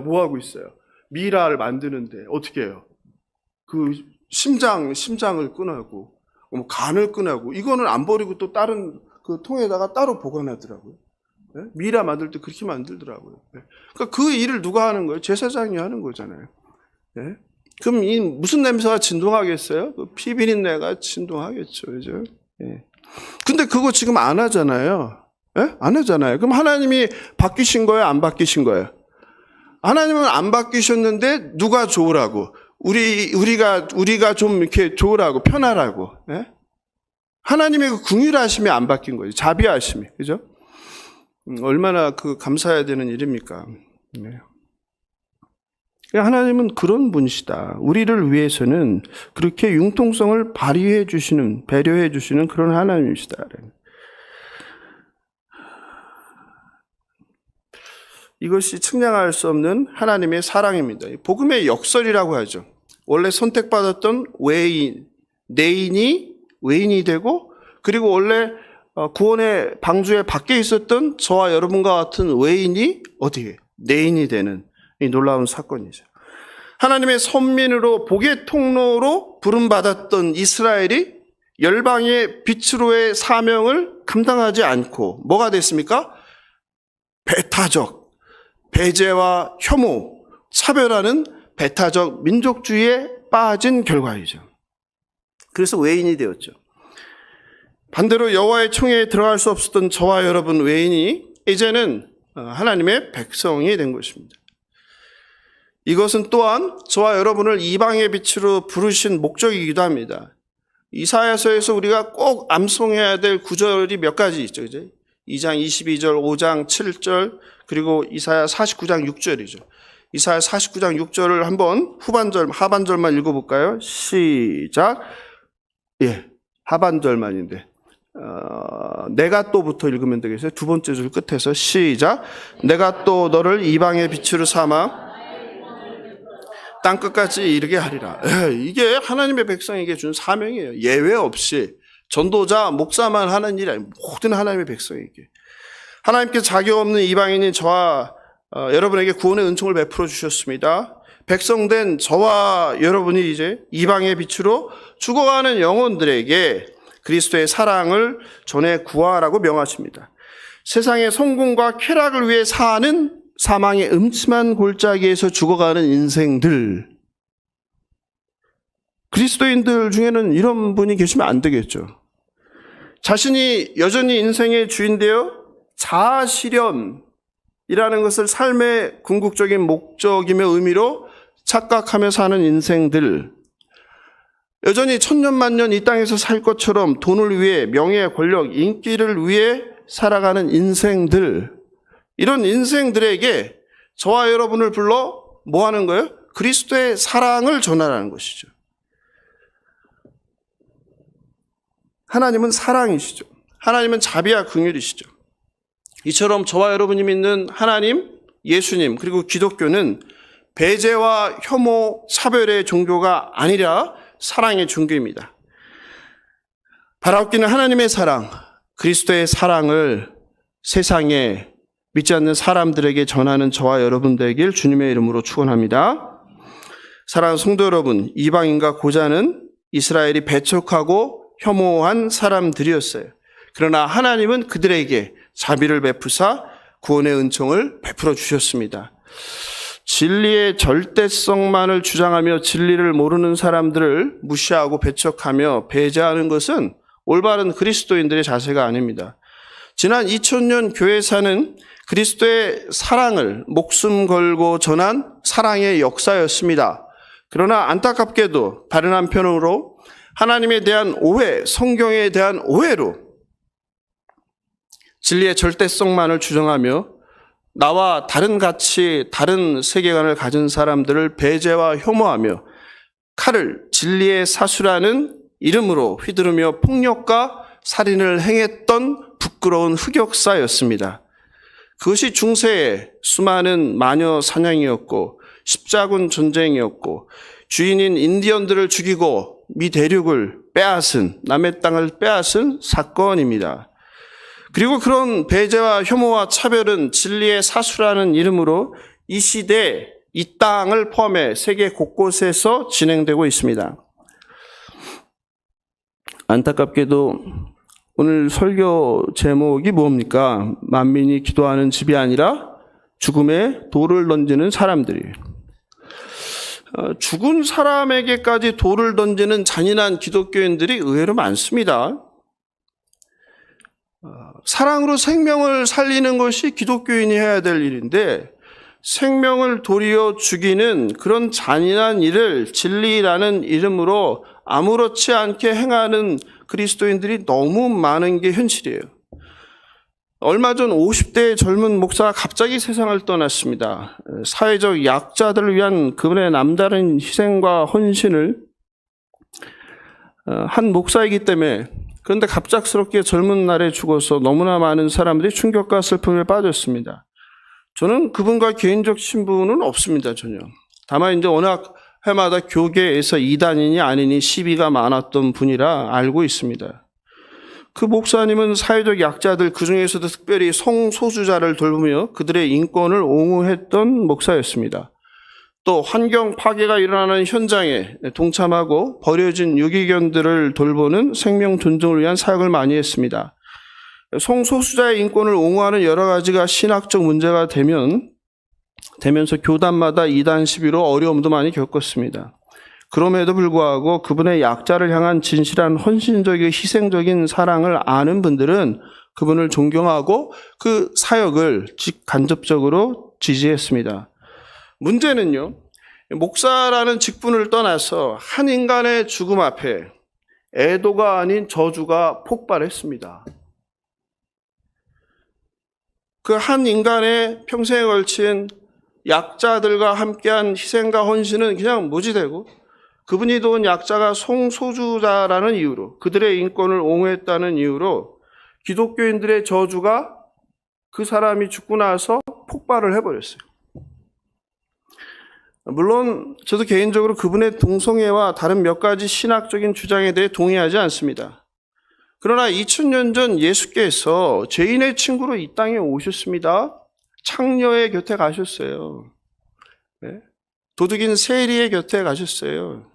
뭐 하고 있어요? 미라를 만드는데 어떻게 해요? 그 심장을 꺼내고 뭐 간을 꺼내고 이거는 안 버리고 또 다른 그 통에다가 따로 보관하더라고요. 네? 미라 만들 때 그렇게 만들더라고요. 네. 그러니까 그 일을 누가 하는 거예요? 제사장이 하는 거잖아요. 네? 그럼 이 무슨 냄새가 진동하겠어요? 그 피비린내가 진동하겠죠, 그죠? 네. 근데 그거 지금 안 하잖아요. 네? 안 하잖아요. 그럼 하나님이 바뀌신 거예요? 안 바뀌신 거예요? 하나님은 안 바뀌셨는데 누가 좋으라고? 우리가 좀 이렇게 좋으라고, 편하라고. 네? 하나님의 그 긍휼하심이 안 바뀐 거죠. 자비하심이. 그죠? 얼마나 그 감사해야 되는 일입니까? 네. 하나님은 그런 분이시다. 우리를 위해서는 그렇게 융통성을 발휘해 주시는, 배려해 주시는 그런 하나님이시다. 이것이 측량할 수 없는 하나님의 사랑입니다. 복음의 역설이라고 하죠. 원래 선택받았던 내인이 외인이 되고, 그리고 원래 구원의 방주에 밖에 있었던 저와 여러분과 같은 외인이 어디에? 내인이 되는 이 놀라운 사건이죠. 하나님의 선민으로 복의 통로로 부름받았던 이스라엘이 열방의 빛으로의 사명을 감당하지 않고 뭐가 됐습니까? 배타적, 배제와 혐오, 차별하는 배타적 민족주의에 빠진 결과이죠. 그래서 외인이 되었죠. 반대로 여호와의 총회에 들어갈 수 없었던 저와 여러분 외인이 이제는 하나님의 백성이 된 것입니다. 이것은 또한 저와 여러분을 이방의 빛으로 부르신 목적이기도 합니다. 이사야서에서 우리가 꼭 암송해야 될 구절이 몇 가지 있죠. 그죠? 2장 22절, 5장 7절, 그리고 이사야 49장 6절이죠. 이사야 49장 6절을 한번 하반절만 읽어볼까요? 시작. 예, 하반절만인데. 내가 또부터 읽으면 되겠어요? 두 번째 줄 끝에서 시작. 내가 또 너를 이방의 빛으로 삼아 땅끝까지 이르게 하리라. 이게 하나님의 백성에게 준 사명이에요. 예외 없이 전도자, 목사만 하는 일이 아니고 모든 하나님의 백성에게. 하나님께서 자격 없는 이방인인 저와 여러분에게 구원의 은총을 베풀어 주셨습니다. 백성된 저와 여러분이 이제 이방의 빛으로 죽어가는 영혼들에게 그리스도의 사랑을 전해 구하라고 명하십니다. 세상의 성공과 쾌락을 위해 사는 사망의 음침한 골짜기에서 죽어가는 인생들, 그리스도인들 중에는 이런 분이 계시면 안 되겠죠. 자신이 여전히 인생의 주인되어 자아실현이라는 것을 삶의 궁극적인 목적이며 의미로 착각하며 사는 인생들, 여전히 천년만년 이 땅에서 살 것처럼 돈을 위해 명예, 권력, 인기를 위해 살아가는 인생들, 이런 인생들에게 저와 여러분을 불러 뭐 하는 거예요? 그리스도의 사랑을 전하라는 것이죠. 하나님은 사랑이시죠. 하나님은 자비와 긍휼이시죠. 이처럼 저와 여러분이 믿는 하나님, 예수님, 그리고 기독교는 배제와 혐오, 차별의 종교가 아니라 사랑의 종교입니다. 바라옵기는 하나님의 사랑, 그리스도의 사랑을 세상에 믿지 않는 사람들에게 전하는 저와 여러분 되길 주님의 이름으로 축원합니다. 사랑하는 성도 여러분, 이방인과 고자는 이스라엘이 배척하고 혐오한 사람들이었어요. 그러나 하나님은 그들에게 자비를 베푸사 구원의 은총을 베풀어 주셨습니다. 진리의 절대성만을 주장하며 진리를 모르는 사람들을 무시하고 배척하며 배제하는 것은 올바른 그리스도인들의 자세가 아닙니다. 지난 2000년 교회사는 그리스도의 사랑을 목숨 걸고 전한 사랑의 역사였습니다. 그러나 안타깝게도 다른 한편으로 하나님에 대한 오해, 성경에 대한 오해로 진리의 절대성만을 주장하며 나와 다른 가치, 다른 세계관을 가진 사람들을 배제와 혐오하며 칼을 진리의 사수라는 이름으로 휘두르며 폭력과 살인을 행했던 부끄러운 흑역사였습니다. 그것이 중세의 수많은 마녀 사냥이었고 십자군 전쟁이었고 주인인 인디언들을 죽이고 미 대륙을 빼앗은, 남의 땅을 빼앗은 사건입니다. 그리고 그런 배제와 혐오와 차별은 진리의 사수라는 이름으로 이 시대, 이 땅을 포함해 세계 곳곳에서 진행되고 있습니다. 안타깝게도 오늘 설교 제목이 뭡니까? 만민이 기도하는 집이 아니라 죽음에 돌을 던지는 사람들이. 죽은 사람에게까지 돌을 던지는 잔인한 기독교인들이 의외로 많습니다. 사랑으로 생명을 살리는 것이 기독교인이 해야 될 일인데 생명을 도리어 죽이는 그런 잔인한 일을 진리라는 이름으로 아무렇지 않게 행하는 그리스도인들이 너무 많은 게 현실이에요. 얼마 전 50대의 젊은 목사가 갑자기 세상을 떠났습니다. 사회적 약자들을 위한 그분의 남다른 희생과 헌신을 한 목사이기 때문에, 그런데 갑작스럽게 젊은 날에 죽어서 너무나 많은 사람들이 충격과 슬픔에 빠졌습니다. 저는 그분과 개인적 친분은 없습니다, 전혀. 다만 이제 워낙 해마다 교계에서 이단이니 아니니 시비가 많았던 분이라 알고 있습니다. 그 목사님은 사회적 약자들, 그중에서도 특별히 성소수자를 돌보며 그들의 인권을 옹호했던 목사였습니다. 또 환경 파괴가 일어나는 현장에 동참하고 버려진 유기견들을 돌보는 생명 존중을 위한 사역을 많이 했습니다. 성소수자의 인권을 옹호하는 여러 가지가 신학적 문제가 되면서 교단마다 이단 시비로 어려움도 많이 겪었습니다. 그럼에도 불구하고 그분의 약자를 향한 진실한 헌신적이고 희생적인 사랑을 아는 분들은 그분을 존경하고 그 사역을 간접적으로 지지했습니다. 문제는요, 목사라는 직분을 떠나서 한 인간의 죽음 앞에 애도가 아닌 저주가 폭발했습니다. 그 한 인간의 평생에 걸친 약자들과 함께한 희생과 헌신은 그냥 무지되고 그분이 도운 약자가 성소수자라는 이유로 그들의 인권을 옹호했다는 이유로 기독교인들의 저주가 그 사람이 죽고 나서 폭발을 해버렸어요. 물론 저도 개인적으로 그분의 동성애와 다른 몇 가지 신학적인 주장에 대해 동의하지 않습니다. 그러나 2000년 전 예수께서 죄인의 친구로 이 땅에 오셨습니다. 창녀의 곁에 가셨어요. 네? 도둑인 세리의 곁에 가셨어요.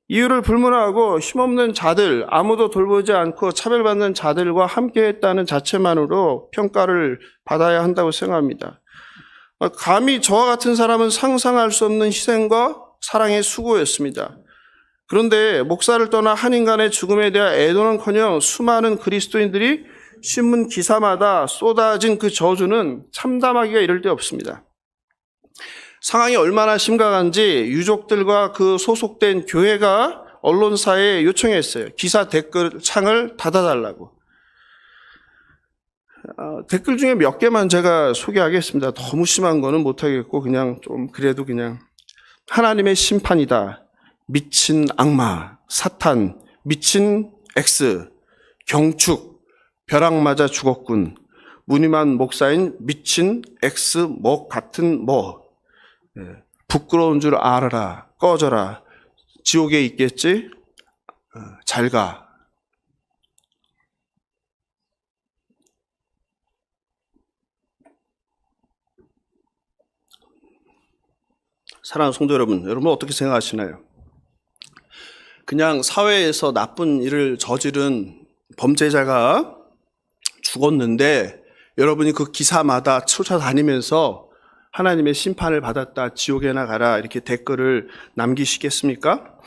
이유를 불문하고 힘없는 자들, 아무도 돌보지 않고 차별받는 자들과 함께했다는 자체만으로 평가를 받아야 한다고 생각합니다. 감히 저와 같은 사람은 상상할 수 없는 희생과 사랑의 수고였습니다. 그런데 목사를 떠나 한 인간의 죽음에 대한 애도는커녕 수많은 그리스도인들이 신문 기사마다 쏟아진 그 저주는 참담하기가 이를 데 없습니다. 상황이 얼마나 심각한지 유족들과 그 소속된 교회가 언론사에 요청했어요. 기사 댓글 창을 닫아달라고. 댓글 중에 몇 개만 제가 소개하겠습니다. 너무 심한 거는 못하겠고 그냥 좀 그래도 그냥 하나님의 심판이다. 미친 악마, 사탄, 미친 X, 경축, 벼락 맞아 죽었군. 무늬만 목사인 미친 X 뭐 같은 뭐. 부끄러운 줄 알아라. 꺼져라. 지옥에 있겠지? 잘 가. 사랑하는 성도 여러분, 여러분 어떻게 생각하시나요? 그냥 사회에서 나쁜 일을 저지른 범죄자가 죽었는데 여러분이 그 기사마다 쫓아다니면서 하나님의 심판을 받았다, 지옥에나 가라 이렇게 댓글을 남기시겠습니까?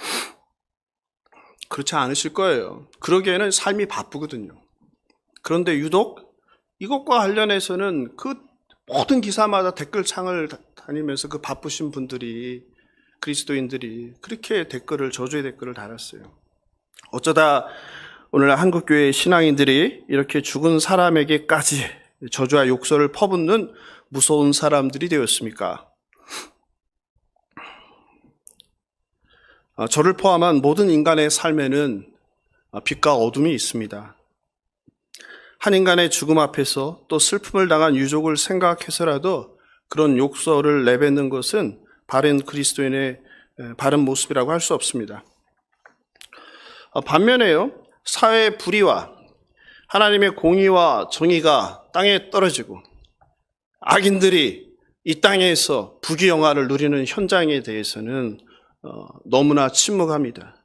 그렇지 않으실 거예요. 그러기에는 삶이 바쁘거든요. 그런데 유독 이것과 관련해서는 그 모든 기사마다 댓글창을 다니면서 그 바쁘신 분들이, 그리스도인들이 그렇게 저주의 댓글을 달았어요. 어쩌다 오늘 한국교회 신앙인들이 이렇게 죽은 사람에게까지 저주와 욕설을 퍼붓는 무서운 사람들이 되었습니까? 저를 포함한 모든 인간의 삶에는 빛과 어둠이 있습니다. 한 인간의 죽음 앞에서 또 슬픔을 당한 유족을 생각해서라도 그런 욕설을 내뱉는 것은 바른 그리스도인의 바른 모습이라고 할 수 없습니다. 반면에요, 사회의 불의와 하나님의 공의와 정의가 땅에 떨어지고 악인들이 이 땅에서 부귀영화를 누리는 현장에 대해서는 너무나 침묵합니다.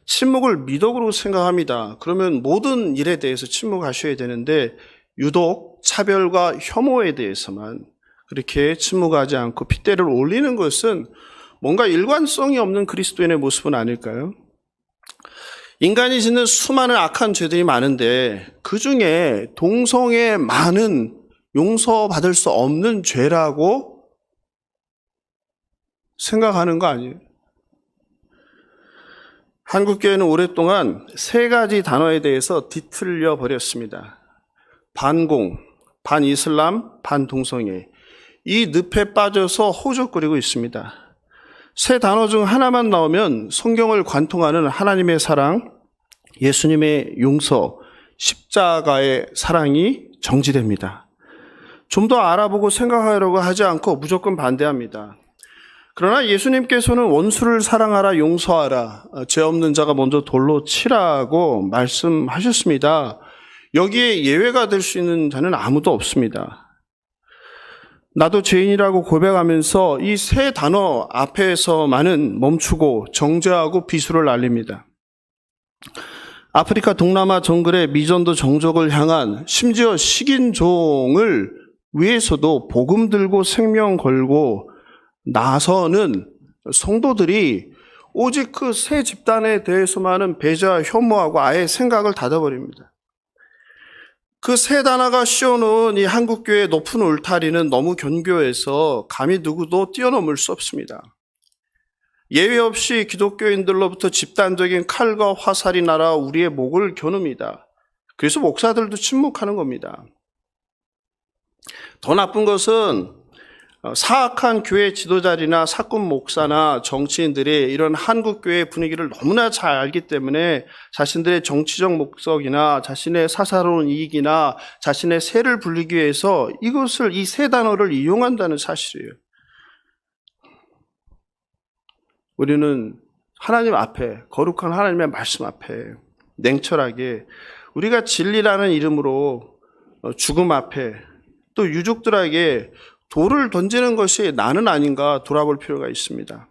침묵을 미덕으로 생각합니다. 그러면 모든 일에 대해서 침묵하셔야 되는데 유독 차별과 혐오에 대해서만 그렇게 침묵하지 않고 핏대를 올리는 것은 뭔가 일관성이 없는 그리스도인의 모습은 아닐까요? 인간이 짓는 수많은 악한 죄들이 많은데 그 중에 동성애만은 용서받을 수 없는 죄라고 생각하는 거 아니에요? 한국교회는 오랫동안 세 가지 단어에 대해서 뒤틀려 버렸습니다. 반공, 반이슬람, 반동성애. 이 늪에 빠져서 호적거리고 있습니다. 세 단어 중 하나만 나오면 성경을 관통하는 하나님의 사랑, 예수님의 용서, 십자가의 사랑이 정지됩니다. 좀 더 알아보고 생각하려고 하지 않고 무조건 반대합니다. 그러나 예수님께서는 원수를 사랑하라, 용서하라, 죄 없는 자가 먼저 돌로 치라고 말씀하셨습니다. 여기에 예외가 될 수 있는 자는 아무도 없습니다. 나도 죄인이라고 고백하면서 이 세 단어 앞에서만은 멈추고 정죄하고 비수를 날립니다. 아프리카 동남아 정글의 미전도 정적을 향한 심지어 식인종을 위해서도 복음 들고 생명 걸고 나서는 성도들이 오직 그 세 집단에 대해서만은 배제와 혐오하고 아예 생각을 닫아버립니다. 그 세 단어가 씌워놓은 이 한국교회의 높은 울타리는 너무 견고해서 감히 누구도 뛰어넘을 수 없습니다. 예외 없이 기독교인들로부터 집단적인 칼과 화살이 날아 우리의 목을 겨눕니다. 그래서 목사들도 침묵하는 겁니다. 더 나쁜 것은 사악한 교회 지도자들이나 사건 목사나 정치인들이 이런 한국 교회의 분위기를 너무나 잘 알기 때문에 자신들의 정치적 목적이나 자신의 사사로운 이익이나 자신의 세를 불리기 위해서 이 세 단어를 이용한다는 사실이에요. 우리는 하나님 앞에, 거룩한 하나님의 말씀 앞에 냉철하게 우리가 진리라는 이름으로 죽음 앞에 또 유족들에게 돌을 던지는 것이 나는 아닌가 돌아볼 필요가 있습니다.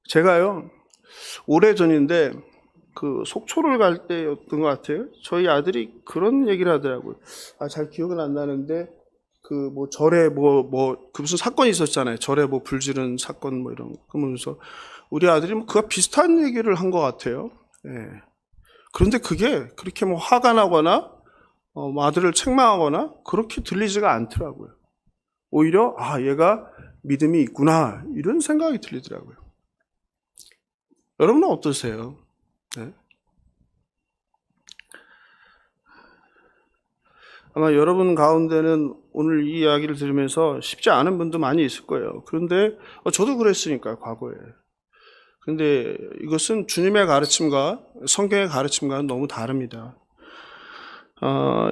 제가요, 오래전인데 그 속초를 갈 때였던 것 같아요. 저희 아들이 그런 얘기를 하더라고요. 잘 기억은 안 나는데 그 절에 그 무슨 사건이 있었잖아요. 절에 불 지른 사건 이런 거. 그러면서 우리 아들이 그가 비슷한 얘기를 한 것 같아요. 예. 그런데 그게 그렇게 화가 나거나 아들을 책망하거나 그렇게 들리지가 않더라고요. 오히려 얘가 믿음이 있구나 이런 생각이 들리더라고요. 여러분은 어떠세요? 네? 아마 여러분 가운데는 오늘 이 이야기를 들으면서 쉽지 않은 분도 많이 있을 거예요. 그런데 저도 그랬으니까요, 과거에. 그런데 이것은 주님의 가르침과 성경의 가르침과는 너무 다릅니다.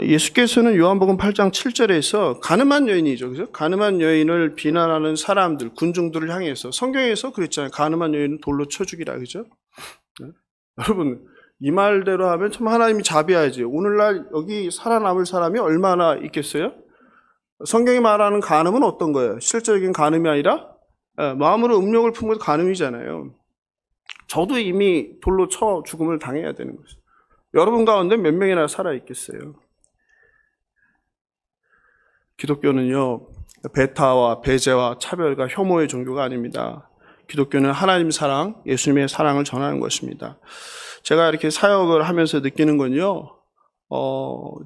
예수께서는 요한복음 8장 7절에서 가늠한 여인이죠. 그죠? 가늠한 여인을 비난하는 사람들, 군중들을 향해서 성경에서 그랬잖아요. 가늠한 여인은 돌로 쳐 죽이라. 그죠? 네? 여러분, 이 말대로 하면 참 하나님이 자비하지. 오늘날 여기 살아남을 사람이 얼마나 있겠어요? 성경이 말하는 간음은 어떤 거예요? 실질적인 간음이 아니라 마음으로 음욕을 품은 간음이잖아요. 저도 이미 돌로 쳐 죽음을 당해야 되는 거죠. 여러분 가운데 몇 명이나 살아있겠어요? 기독교는요, 배타와 배제와 차별과 혐오의 종교가 아닙니다. 기독교는 하나님 사랑, 예수님의 사랑을 전하는 것입니다. 제가 이렇게 사역을 하면서 느끼는 건요,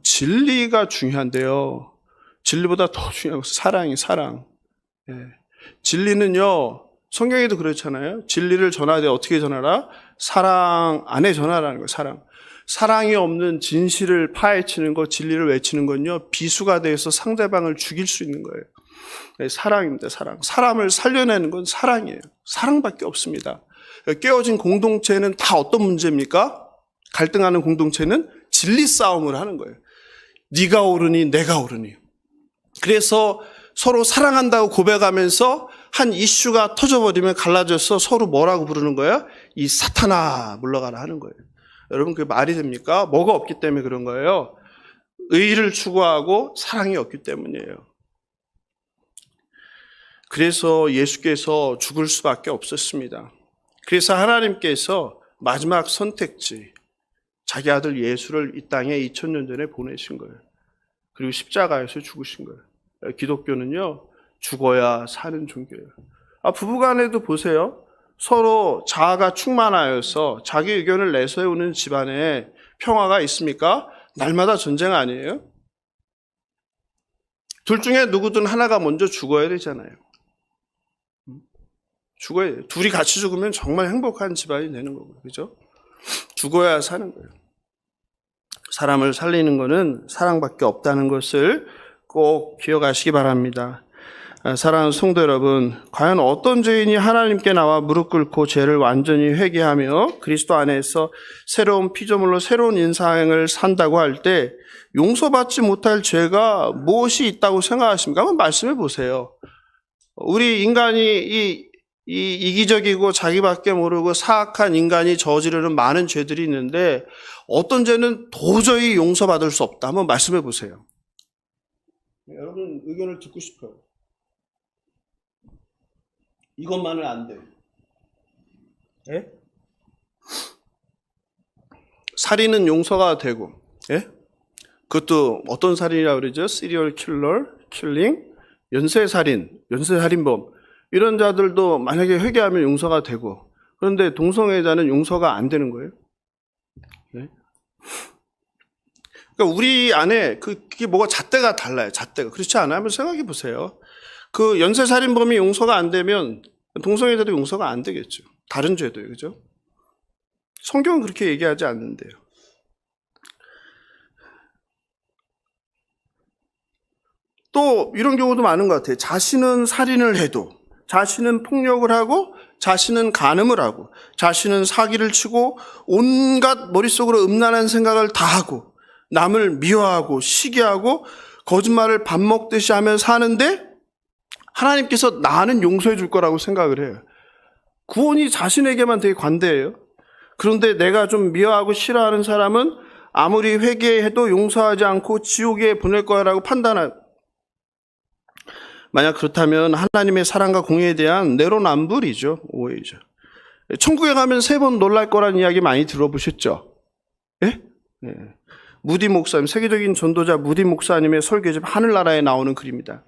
진리가 중요한데요. 진리보다 더 중요한 것은 사랑이 사랑. 예. 진리는요, 성경에도 그렇잖아요. 진리를 전하되 어떻게 전하라? 사랑 안에 전하라는 거예요, 사랑. 사랑이 없는 진실을 파헤치는 것, 진리를 외치는 건요, 비수가 돼서 상대방을 죽일 수 있는 거예요. 네, 사랑입니다, 사랑. 사람을 살려내는 건 사랑이에요. 사랑밖에 없습니다. 깨어진 공동체는 다 어떤 문제입니까? 갈등하는 공동체는 진리 싸움을 하는 거예요. 네가 옳으니 내가 옳으니. 그래서 서로 사랑한다고 고백하면서 한 이슈가 터져버리면 갈라져서 서로 뭐라고 부르는 거예요? 이 사탄아 물러가라 하는 거예요. 여러분 그게 말이 됩니까? 뭐가 없기 때문에 그런 거예요. 의의를 추구하고 사랑이 없기 때문이에요. 그래서 예수께서 죽을 수밖에 없었습니다. 그래서 하나님께서 마지막 선택지, 자기 아들 예수를 이 땅에 2000년 전에 보내신 거예요. 그리고 십자가에서 죽으신 거예요. 기독교는요, 죽어야 사는 종교예요. 부부간에도 보세요. 서로 자아가 충만하여서 자기 의견을 내세우는 집안에 평화가 있습니까? 날마다 전쟁 아니에요? 둘 중에 누구든 하나가 먼저 죽어야 되잖아요. 죽어야 돼요. 둘이 같이 죽으면 정말 행복한 집안이 되는 거고요. 그죠? 죽어야 사는 거예요. 사람을 살리는 것은 사랑밖에 없다는 것을 꼭 기억하시기 바랍니다. 사랑하는 성도 여러분, 과연 어떤 죄인이 하나님께 나와 무릎 꿇고 죄를 완전히 회개하며 그리스도 안에서 새로운 피조물로 새로운 인생을 산다고 할 때 용서받지 못할 죄가 무엇이 있다고 생각하십니까? 한번 말씀해 보세요. 우리 인간이 이 이기적이고 자기밖에 모르고 사악한 인간이 저지르는 많은 죄들이 있는데 어떤 죄는 도저히 용서받을 수 없다. 한번 말씀해 보세요. 여러분 의견을 듣고 싶어요. 이것만은 안 돼. 예? 살인은 용서가 되고, 예? 그것도 어떤 살인이라고 그러죠? 시리얼 킬러, 킬링, 연쇄살인범. 이런 자들도 만약에 회개하면 용서가 되고, 그런데 동성애자는 용서가 안 되는 거예요. 네? 그러니까 우리 안에 그게 뭐가 잣대가 달라요. 잣대가. 그렇지 않아요? 한번 생각해 보세요. 그 연쇄살인범이 용서가 안 되면 동성애자도 용서가 안 되겠죠. 다른 죄도요. 그죠? 성경은 그렇게 얘기하지 않는데요. 또 이런 경우도 많은 것 같아요. 자신은 살인을 해도, 자신은 폭력을 하고, 자신은 간음을 하고, 자신은 사기를 치고, 온갖 머릿속으로 음란한 생각을 다 하고, 남을 미워하고, 시기하고, 거짓말을 밥 먹듯이 하며 사는데 하나님께서 나는 용서해 줄 거라고 생각을 해요. 구원이 자신에게만 되게 관대해요. 그런데 내가 좀 미워하고 싫어하는 사람은 아무리 회개해도 용서하지 않고 지옥에 보낼 거라고 판단해요. 만약 그렇다면 하나님의 사랑과 공의에 대한 내로남불이죠. 오해죠. 천국에 가면 3번 놀랄 거라는 이야기 많이 들어보셨죠? 예? 예. 무디 목사님, 세계적인 전도자 무디 목사님의 설교집 하늘나라에 나오는 글입니다.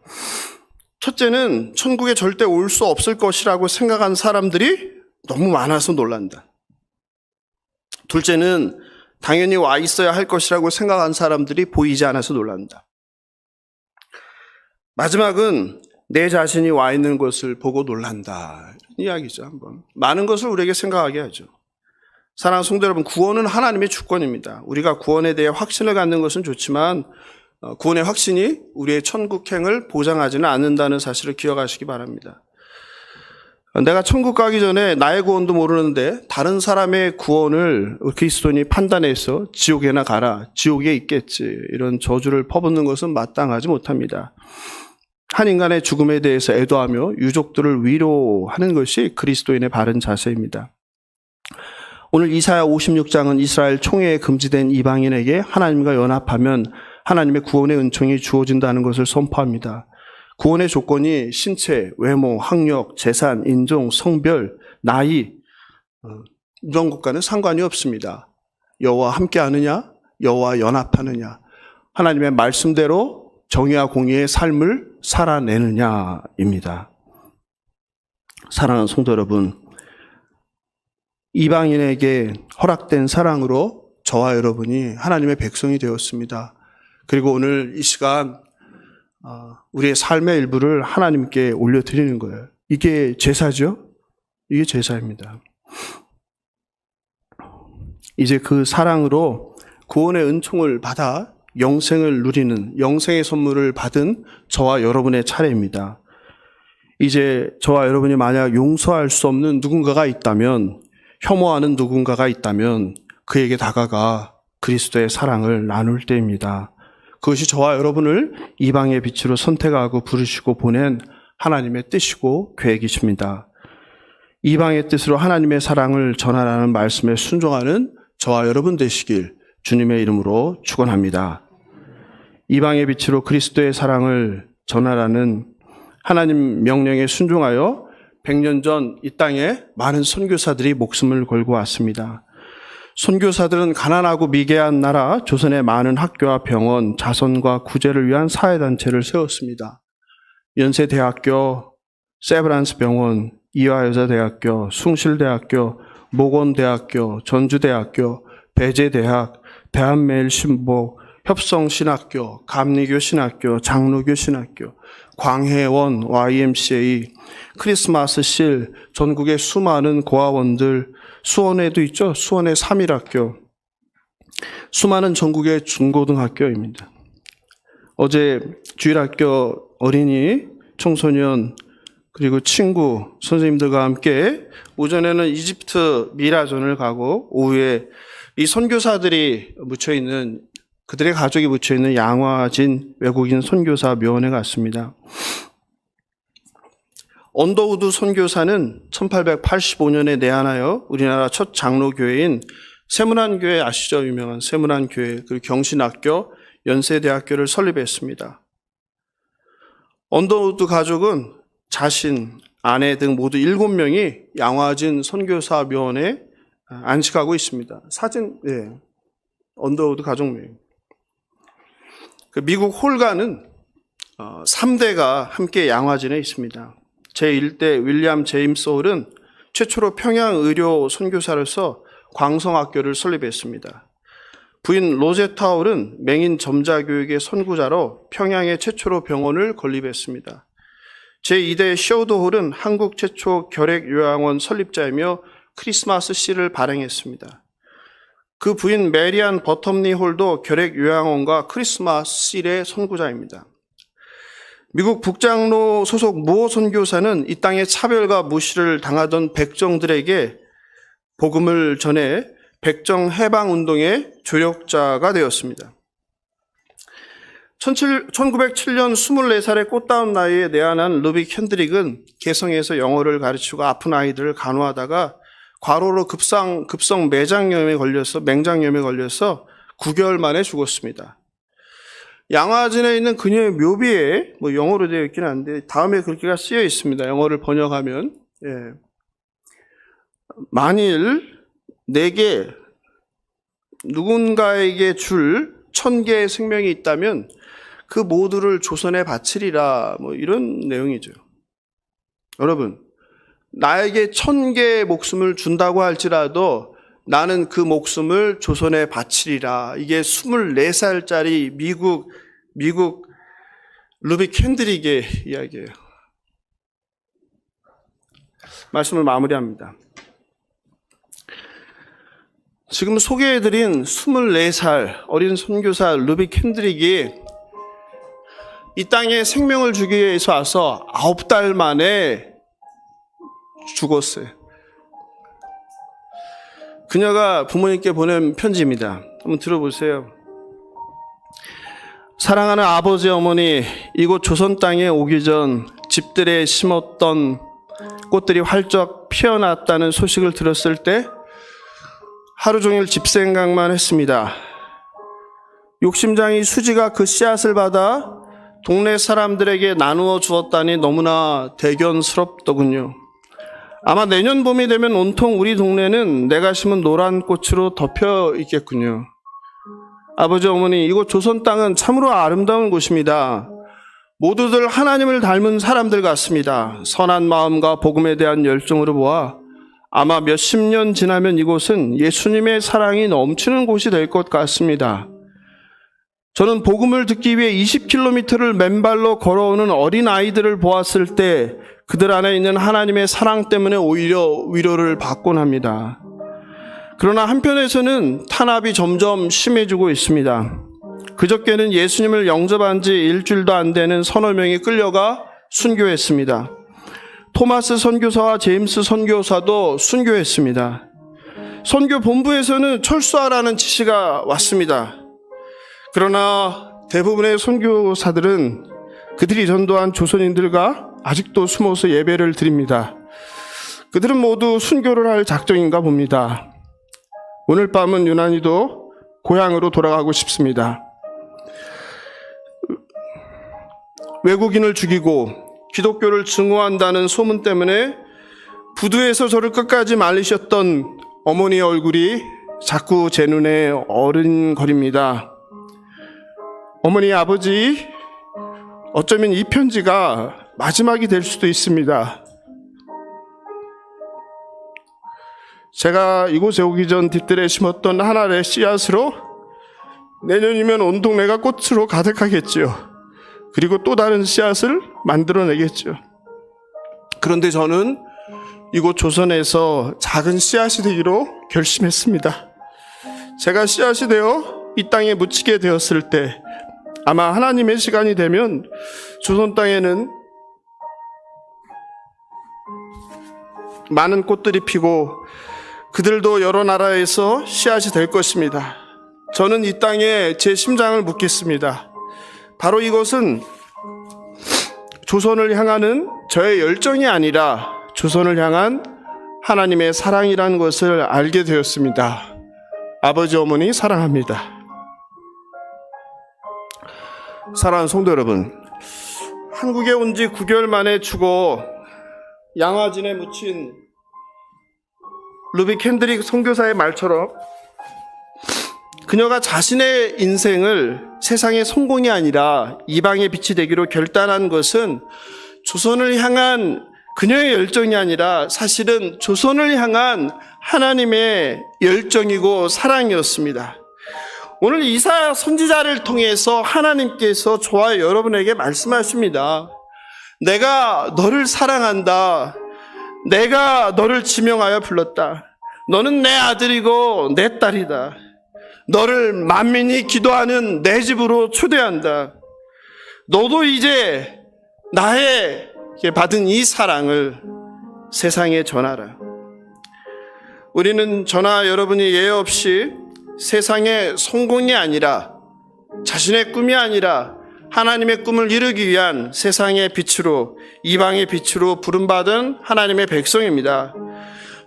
첫째는 천국에 절대 올 수 없을 것이라고 생각한 사람들이 너무 많아서 놀란다. 둘째는 당연히 와 있어야 할 것이라고 생각한 사람들이 보이지 않아서 놀란다. 마지막은 내 자신이 와 있는 것을 보고 놀란다. 이런 이야기죠. 한번 많은 것을 우리에게 생각하게 하죠. 사랑하는 성도 여러분, 구원은 하나님의 주권입니다. 우리가 구원에 대해 확신을 갖는 것은 좋지만 구원의 확신이 우리의 천국행을 보장하지는 않는다는 사실을 기억하시기 바랍니다. 내가 천국 가기 전에 나의 구원도 모르는데 다른 사람의 구원을 그리스도인이 판단해서 지옥에나 가라, 지옥에 있겠지, 이런 저주를 퍼붓는 것은 마땅하지 못합니다. 한 인간의 죽음에 대해서 애도하며 유족들을 위로하는 것이 그리스도인의 바른 자세입니다. 오늘 이사야 56장은 이스라엘 총회에 금지된 이방인에게 하나님과 연합하면 하나님의 구원의 은총이 주어진다는 것을 선포합니다. 구원의 조건이 신체, 외모, 학력, 재산, 인종, 성별, 나이, 이런 것과는 상관이 없습니다. 여호와와 함께하느냐, 여호와와 연합하느냐, 하나님의 말씀대로 정의와 공의의 삶을 살아내느냐입니다. 사랑하는 성도 여러분, 이방인에게 허락된 사랑으로 저와 여러분이 하나님의 백성이 되었습니다. 그리고 오늘 이 시간 우리의 삶의 일부를 하나님께 올려드리는 거예요. 이게 제사죠? 이게 제사입니다. 이제 그 사랑으로 구원의 은총을 받아 영생을 누리는, 영생의 선물을 받은 저와 여러분의 차례입니다. 이제 저와 여러분이 만약 용서할 수 없는 누군가가 있다면, 혐오하는 누군가가 있다면 그에게 다가가 그리스도의 사랑을 나눌 때입니다. 그것이 저와 여러분을 이방의 빛으로 선택하고 부르시고 보낸 하나님의 뜻이고 계획이십니다. 이방의 뜻으로 하나님의 사랑을 전하라는 말씀에 순종하는 저와 여러분 되시길 주님의 이름으로 축원합니다. 이방의 빛으로 그리스도의 사랑을 전하라는 하나님 명령에 순종하여 100년 전 이 땅에 많은 선교사들이 목숨을 걸고 왔습니다. 선교사들은 가난하고 미개한 나라 조선의 많은 학교와 병원, 자선과 구제를 위한 사회단체를 세웠습니다. 연세대학교, 세브란스 병원, 이화여자대학교, 숭실대학교, 모건대학교, 전주대학교, 배재대학, 대한매일신보, 협성신학교, 감리교신학교, 장로교신학교, 광해원, YMCA, 크리스마스실, 전국의 수많은 고아원들, 수원에도 있죠. 수원의 3일학교, 수많은 전국의 중고등학교입니다. 어제 주일학교 어린이, 청소년, 그리고 친구, 선생님들과 함께 오전에는 이집트 미라전을 가고 오후에 이 선교사들이 묻혀있는, 그들의 가족이 묻혀있는 양화진 외국인 선교사 묘원에 갔습니다. 언더우드 선교사는 1885년에 내한하여 우리나라 첫 장로교회인 세문안교회 아시죠? 유명한 세문안교회, 그리고 경신학교, 연세대학교를 설립했습니다. 언더우드 가족은 자신, 아내 등 모두 7명이 양화진 선교사 묘원에 안식하고 있습니다. 사진, 예, 언더우드 가족명. 미국 홀가는 3대가 함께 양화진에 있습니다. 제1대 윌리엄 제임스 홀은 최초로 평양 의료 선교사로서 광성학교를 설립했습니다. 부인 로제타 홀은 맹인 점자교육의 선구자로 평양에 최초로 병원을 건립했습니다. 제2대 셔우드 홀은 한국 최초 결핵요양원 설립자이며 크리스마스 씨를 발행했습니다. 그 부인 메리안 버텀리 홀도 결핵요양원과 크리스마스 씨의 선구자입니다. 미국 북장로 소속 모 선교사는 이 땅의 차별과 무시를 당하던 백정들에게 복음을 전해 백정 해방 운동의 조력자가 되었습니다. 1907년 24살의 꽃다운 나이에 내한한 루비 켄드릭은 개성에서 영어를 가르치고 아픈 아이들을 간호하다가 과로로 급성 맹장염에 걸려서 9개월 만에 죽었습니다. 양화진에 있는 그녀의 묘비에 영어로 되어 있긴 한데 다음에 그렇게가 쓰여 있습니다. 영어를 번역하면 만일 내게 누군가에게 줄 1000개의 생명이 있다면 그 모두를 조선에 바치리라 이런 내용이죠. 여러분, 나에게 1000개의 목숨을 준다고 할지라도 나는 그 목숨을 조선에 바치리라. 이게 24살짜리 미국 루비 켄드릭의 이야기예요. 말씀을 마무리합니다. 지금 소개해드린 24살 어린 선교사 루비 켄드릭이 이 땅에 생명을 주기 위해서 와서 9달 만에 죽었어요. 그녀가 부모님께 보낸 편지입니다. 한번 들어보세요. 사랑하는 아버지, 어머니, 이곳 조선 땅에 오기 전 집들에 심었던 꽃들이 활짝 피어났다는 소식을 들었을 때 하루 종일 집 생각만 했습니다. 욕심장이 수지가 그 씨앗을 받아 동네 사람들에게 나누어 주었다니 너무나 대견스럽더군요. 아마 내년 봄이 되면 온통 우리 동네는 내가 심은 노란 꽃으로 덮여 있겠군요. 아버지, 어머니, 이곳 조선 땅은 참으로 아름다운 곳입니다. 모두들 하나님을 닮은 사람들 같습니다. 선한 마음과 복음에 대한 열정으로 보아 아마 몇십 년 지나면 이곳은 예수님의 사랑이 넘치는 곳이 될 것 같습니다. 저는 복음을 듣기 위해 20km를 맨발로 걸어오는 어린 아이들을 보았을 때 그들 안에 있는 하나님의 사랑 때문에 오히려 위로를 받곤 합니다. 그러나 한편에서는 탄압이 점점 심해지고 있습니다. 그저께는 예수님을 영접한 지 일주일도 안 되는 서너 명이 끌려가 순교했습니다. 토마스 선교사와 제임스 선교사도 순교했습니다. 선교 본부에서는 철수하라는 지시가 왔습니다. 그러나 대부분의 선교사들은 그들이 전도한 조선인들과 아직도 숨어서 예배를 드립니다. 그들은 모두 순교를 할 작정인가 봅니다. 오늘 밤은 유난히도 고향으로 돌아가고 싶습니다. 외국인을 죽이고 기독교를 증오한다는 소문 때문에 부두에서 저를 끝까지 말리셨던 어머니의 얼굴이 자꾸 제 눈에 어른거립니다. 어머니, 아버지, 어쩌면 이 편지가 마지막이 될 수도 있습니다. 제가 이곳에 오기 전 뒷뜰에 심었던 한 알의 씨앗으로 내년이면 온 동네가 꽃으로 가득하겠죠. 그리고 또 다른 씨앗을 만들어내겠죠. 그런데 저는 이곳 조선에서 작은 씨앗이 되기로 결심했습니다. 제가 씨앗이 되어 이 땅에 묻히게 되었을 때 아마 하나님의 시간이 되면 조선 땅에는 많은 꽃들이 피고 그들도 여러 나라에서 씨앗이 될 것입니다. 저는 이 땅에 제 심장을 묻겠습니다. 바로 이것은 조선을 향하는 저의 열정이 아니라 조선을 향한 하나님의 사랑이라는 것을 알게 되었습니다. 아버지, 어머니 사랑합니다. 사랑하는 성도 여러분, 한국에 온 지 9개월 만에 죽어 양화진에 묻힌 루비 켄드릭 선교사의 말처럼 그녀가 자신의 인생을 세상의 성공이 아니라 이방의 빛이 되기로 결단한 것은 조선을 향한 그녀의 열정이 아니라 사실은 조선을 향한 하나님의 열정이고 사랑이었습니다. 오늘 이사야 선지자를 통해서 하나님께서 저와 여러분에게 말씀하십니다. 내가 너를 사랑한다. 내가 너를 지명하여 불렀다. 너는 내 아들이고 내 딸이다. 너를 만민이 기도하는 내 집으로 초대한다. 너도 이제 나에게 받은 이 사랑을 세상에 전하라. 우리는 저나 여러분이 예외 없이 세상의 성공이 아니라, 자신의 꿈이 아니라 하나님의 꿈을 이루기 위한 세상의 빛으로, 이방의 빛으로 부름받은 하나님의 백성입니다.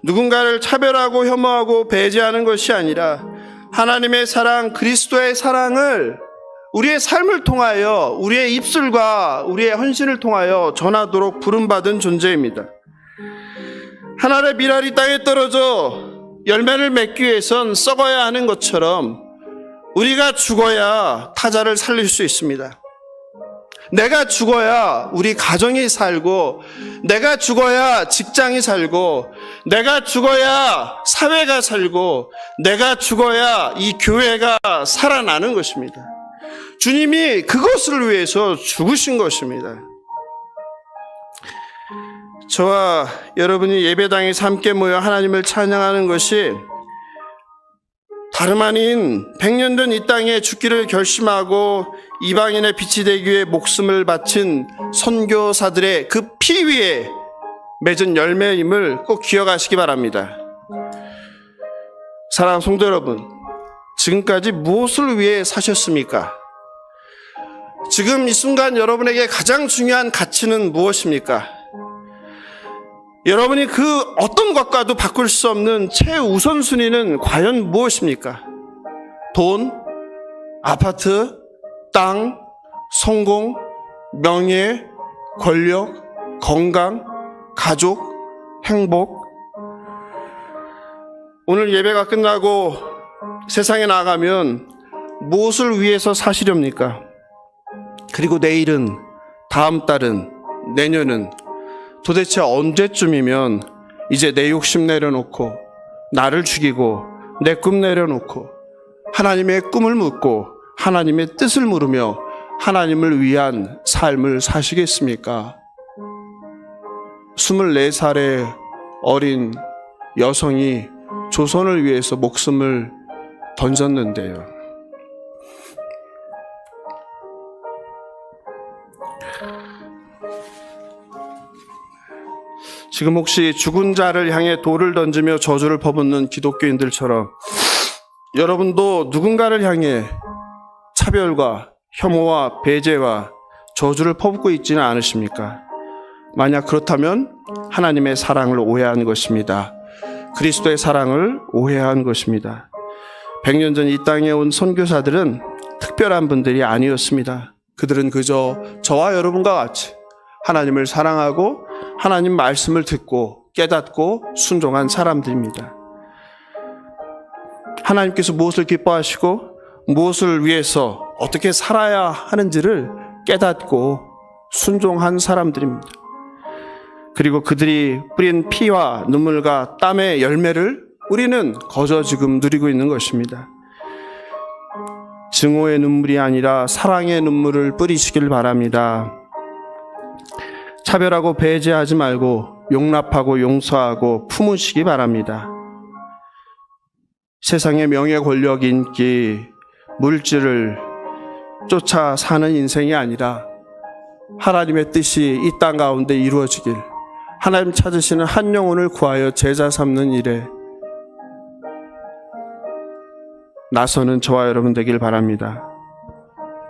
누군가를 차별하고 혐오하고 배제하는 것이 아니라 하나님의 사랑, 그리스도의 사랑을 우리의 삶을 통하여, 우리의 입술과 우리의 헌신을 통하여 전하도록 부름받은 존재입니다. 하늘의 밀알이 땅에 떨어져 열매를 맺기 위해선 썩어야 하는 것처럼 우리가 죽어야 타자를 살릴 수 있습니다. 내가 죽어야 우리 가정이 살고, 내가 죽어야 직장이 살고, 내가 죽어야 사회가 살고, 내가 죽어야 이 교회가 살아나는 것입니다. 주님이 그것을 위해서 죽으신 것입니다. 저와 여러분이 예배당에서 함께 모여 하나님을 찬양하는 것이 다름 아닌 100년 전 이 땅에 죽기를 결심하고 이방인의 빛이 되기 위해 목숨을 바친 선교사들의 그 피 위에 맺은 열매임을 꼭 기억하시기 바랍니다. 사랑하는 성도 여러분, 지금까지 무엇을 위해 사셨습니까? 지금 이 순간 여러분에게 가장 중요한 가치는 무엇입니까? 여러분이 그 어떤 것과도 바꿀 수 없는 최우선순위는 과연 무엇입니까? 돈, 아파트, 땅, 성공, 명예, 권력, 건강, 가족, 행복. 오늘 예배가 끝나고 세상에 나가면 무엇을 위해서 사시렵니까? 그리고 내일은, 다음 달은, 내년은 도대체 언제쯤이면 이제 내 욕심 내려놓고, 나를 죽이고, 내 꿈 내려놓고 하나님의 꿈을 묻고 하나님의 뜻을 물으며 하나님을 위한 삶을 사시겠습니까? 24살의 어린 여성이 조선을 위해서 목숨을 던졌는데요. 지금 혹시 죽은 자를 향해 돌을 던지며 저주를 퍼붓는 기독교인들처럼 여러분도 누군가를 향해 차별과 혐오와 배제와 저주를 퍼붓고 있지는 않으십니까? 만약 그렇다면 하나님의 사랑을 오해한 것입니다. 그리스도의 사랑을 오해한 것입니다. 100년 전 이 땅에 온 선교사들은 특별한 분들이 아니었습니다. 그들은 그저 저와 여러분과 같이 하나님을 사랑하고 하나님 말씀을 듣고 깨닫고 순종한 사람들입니다. 하나님께서 무엇을 기뻐하시고 무엇을 위해서 어떻게 살아야 하는지를 깨닫고 순종한 사람들입니다. 그리고 그들이 뿌린 피와 눈물과 땀의 열매를 우리는 거저 지금 누리고 있는 것입니다. 증오의 눈물이 아니라 사랑의 눈물을 뿌리시길 바랍니다. 차별하고 배제하지 말고 용납하고 용서하고 품으시기 바랍니다. 세상의 명예, 권력, 인기, 물질을 쫓아 사는 인생이 아니라 하나님의 뜻이 이 땅 가운데 이루어지길, 하나님 찾으시는 한 영혼을 구하여 제자 삼는 일에 나서는 저와 여러분 되길 바랍니다.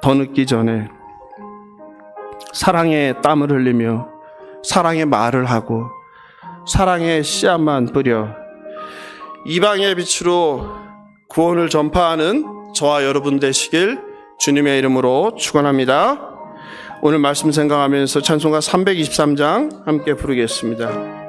더 늦기 전에 사랑의 땀을 흘리며 사랑의 말을 하고 사랑의 씨앗만 뿌려 이방의 빛으로 구원을 전파하는 저와 여러분 되시길 주님의 이름으로 축원합니다. 오늘 말씀 생각하면서 찬송가 323장 함께 부르겠습니다.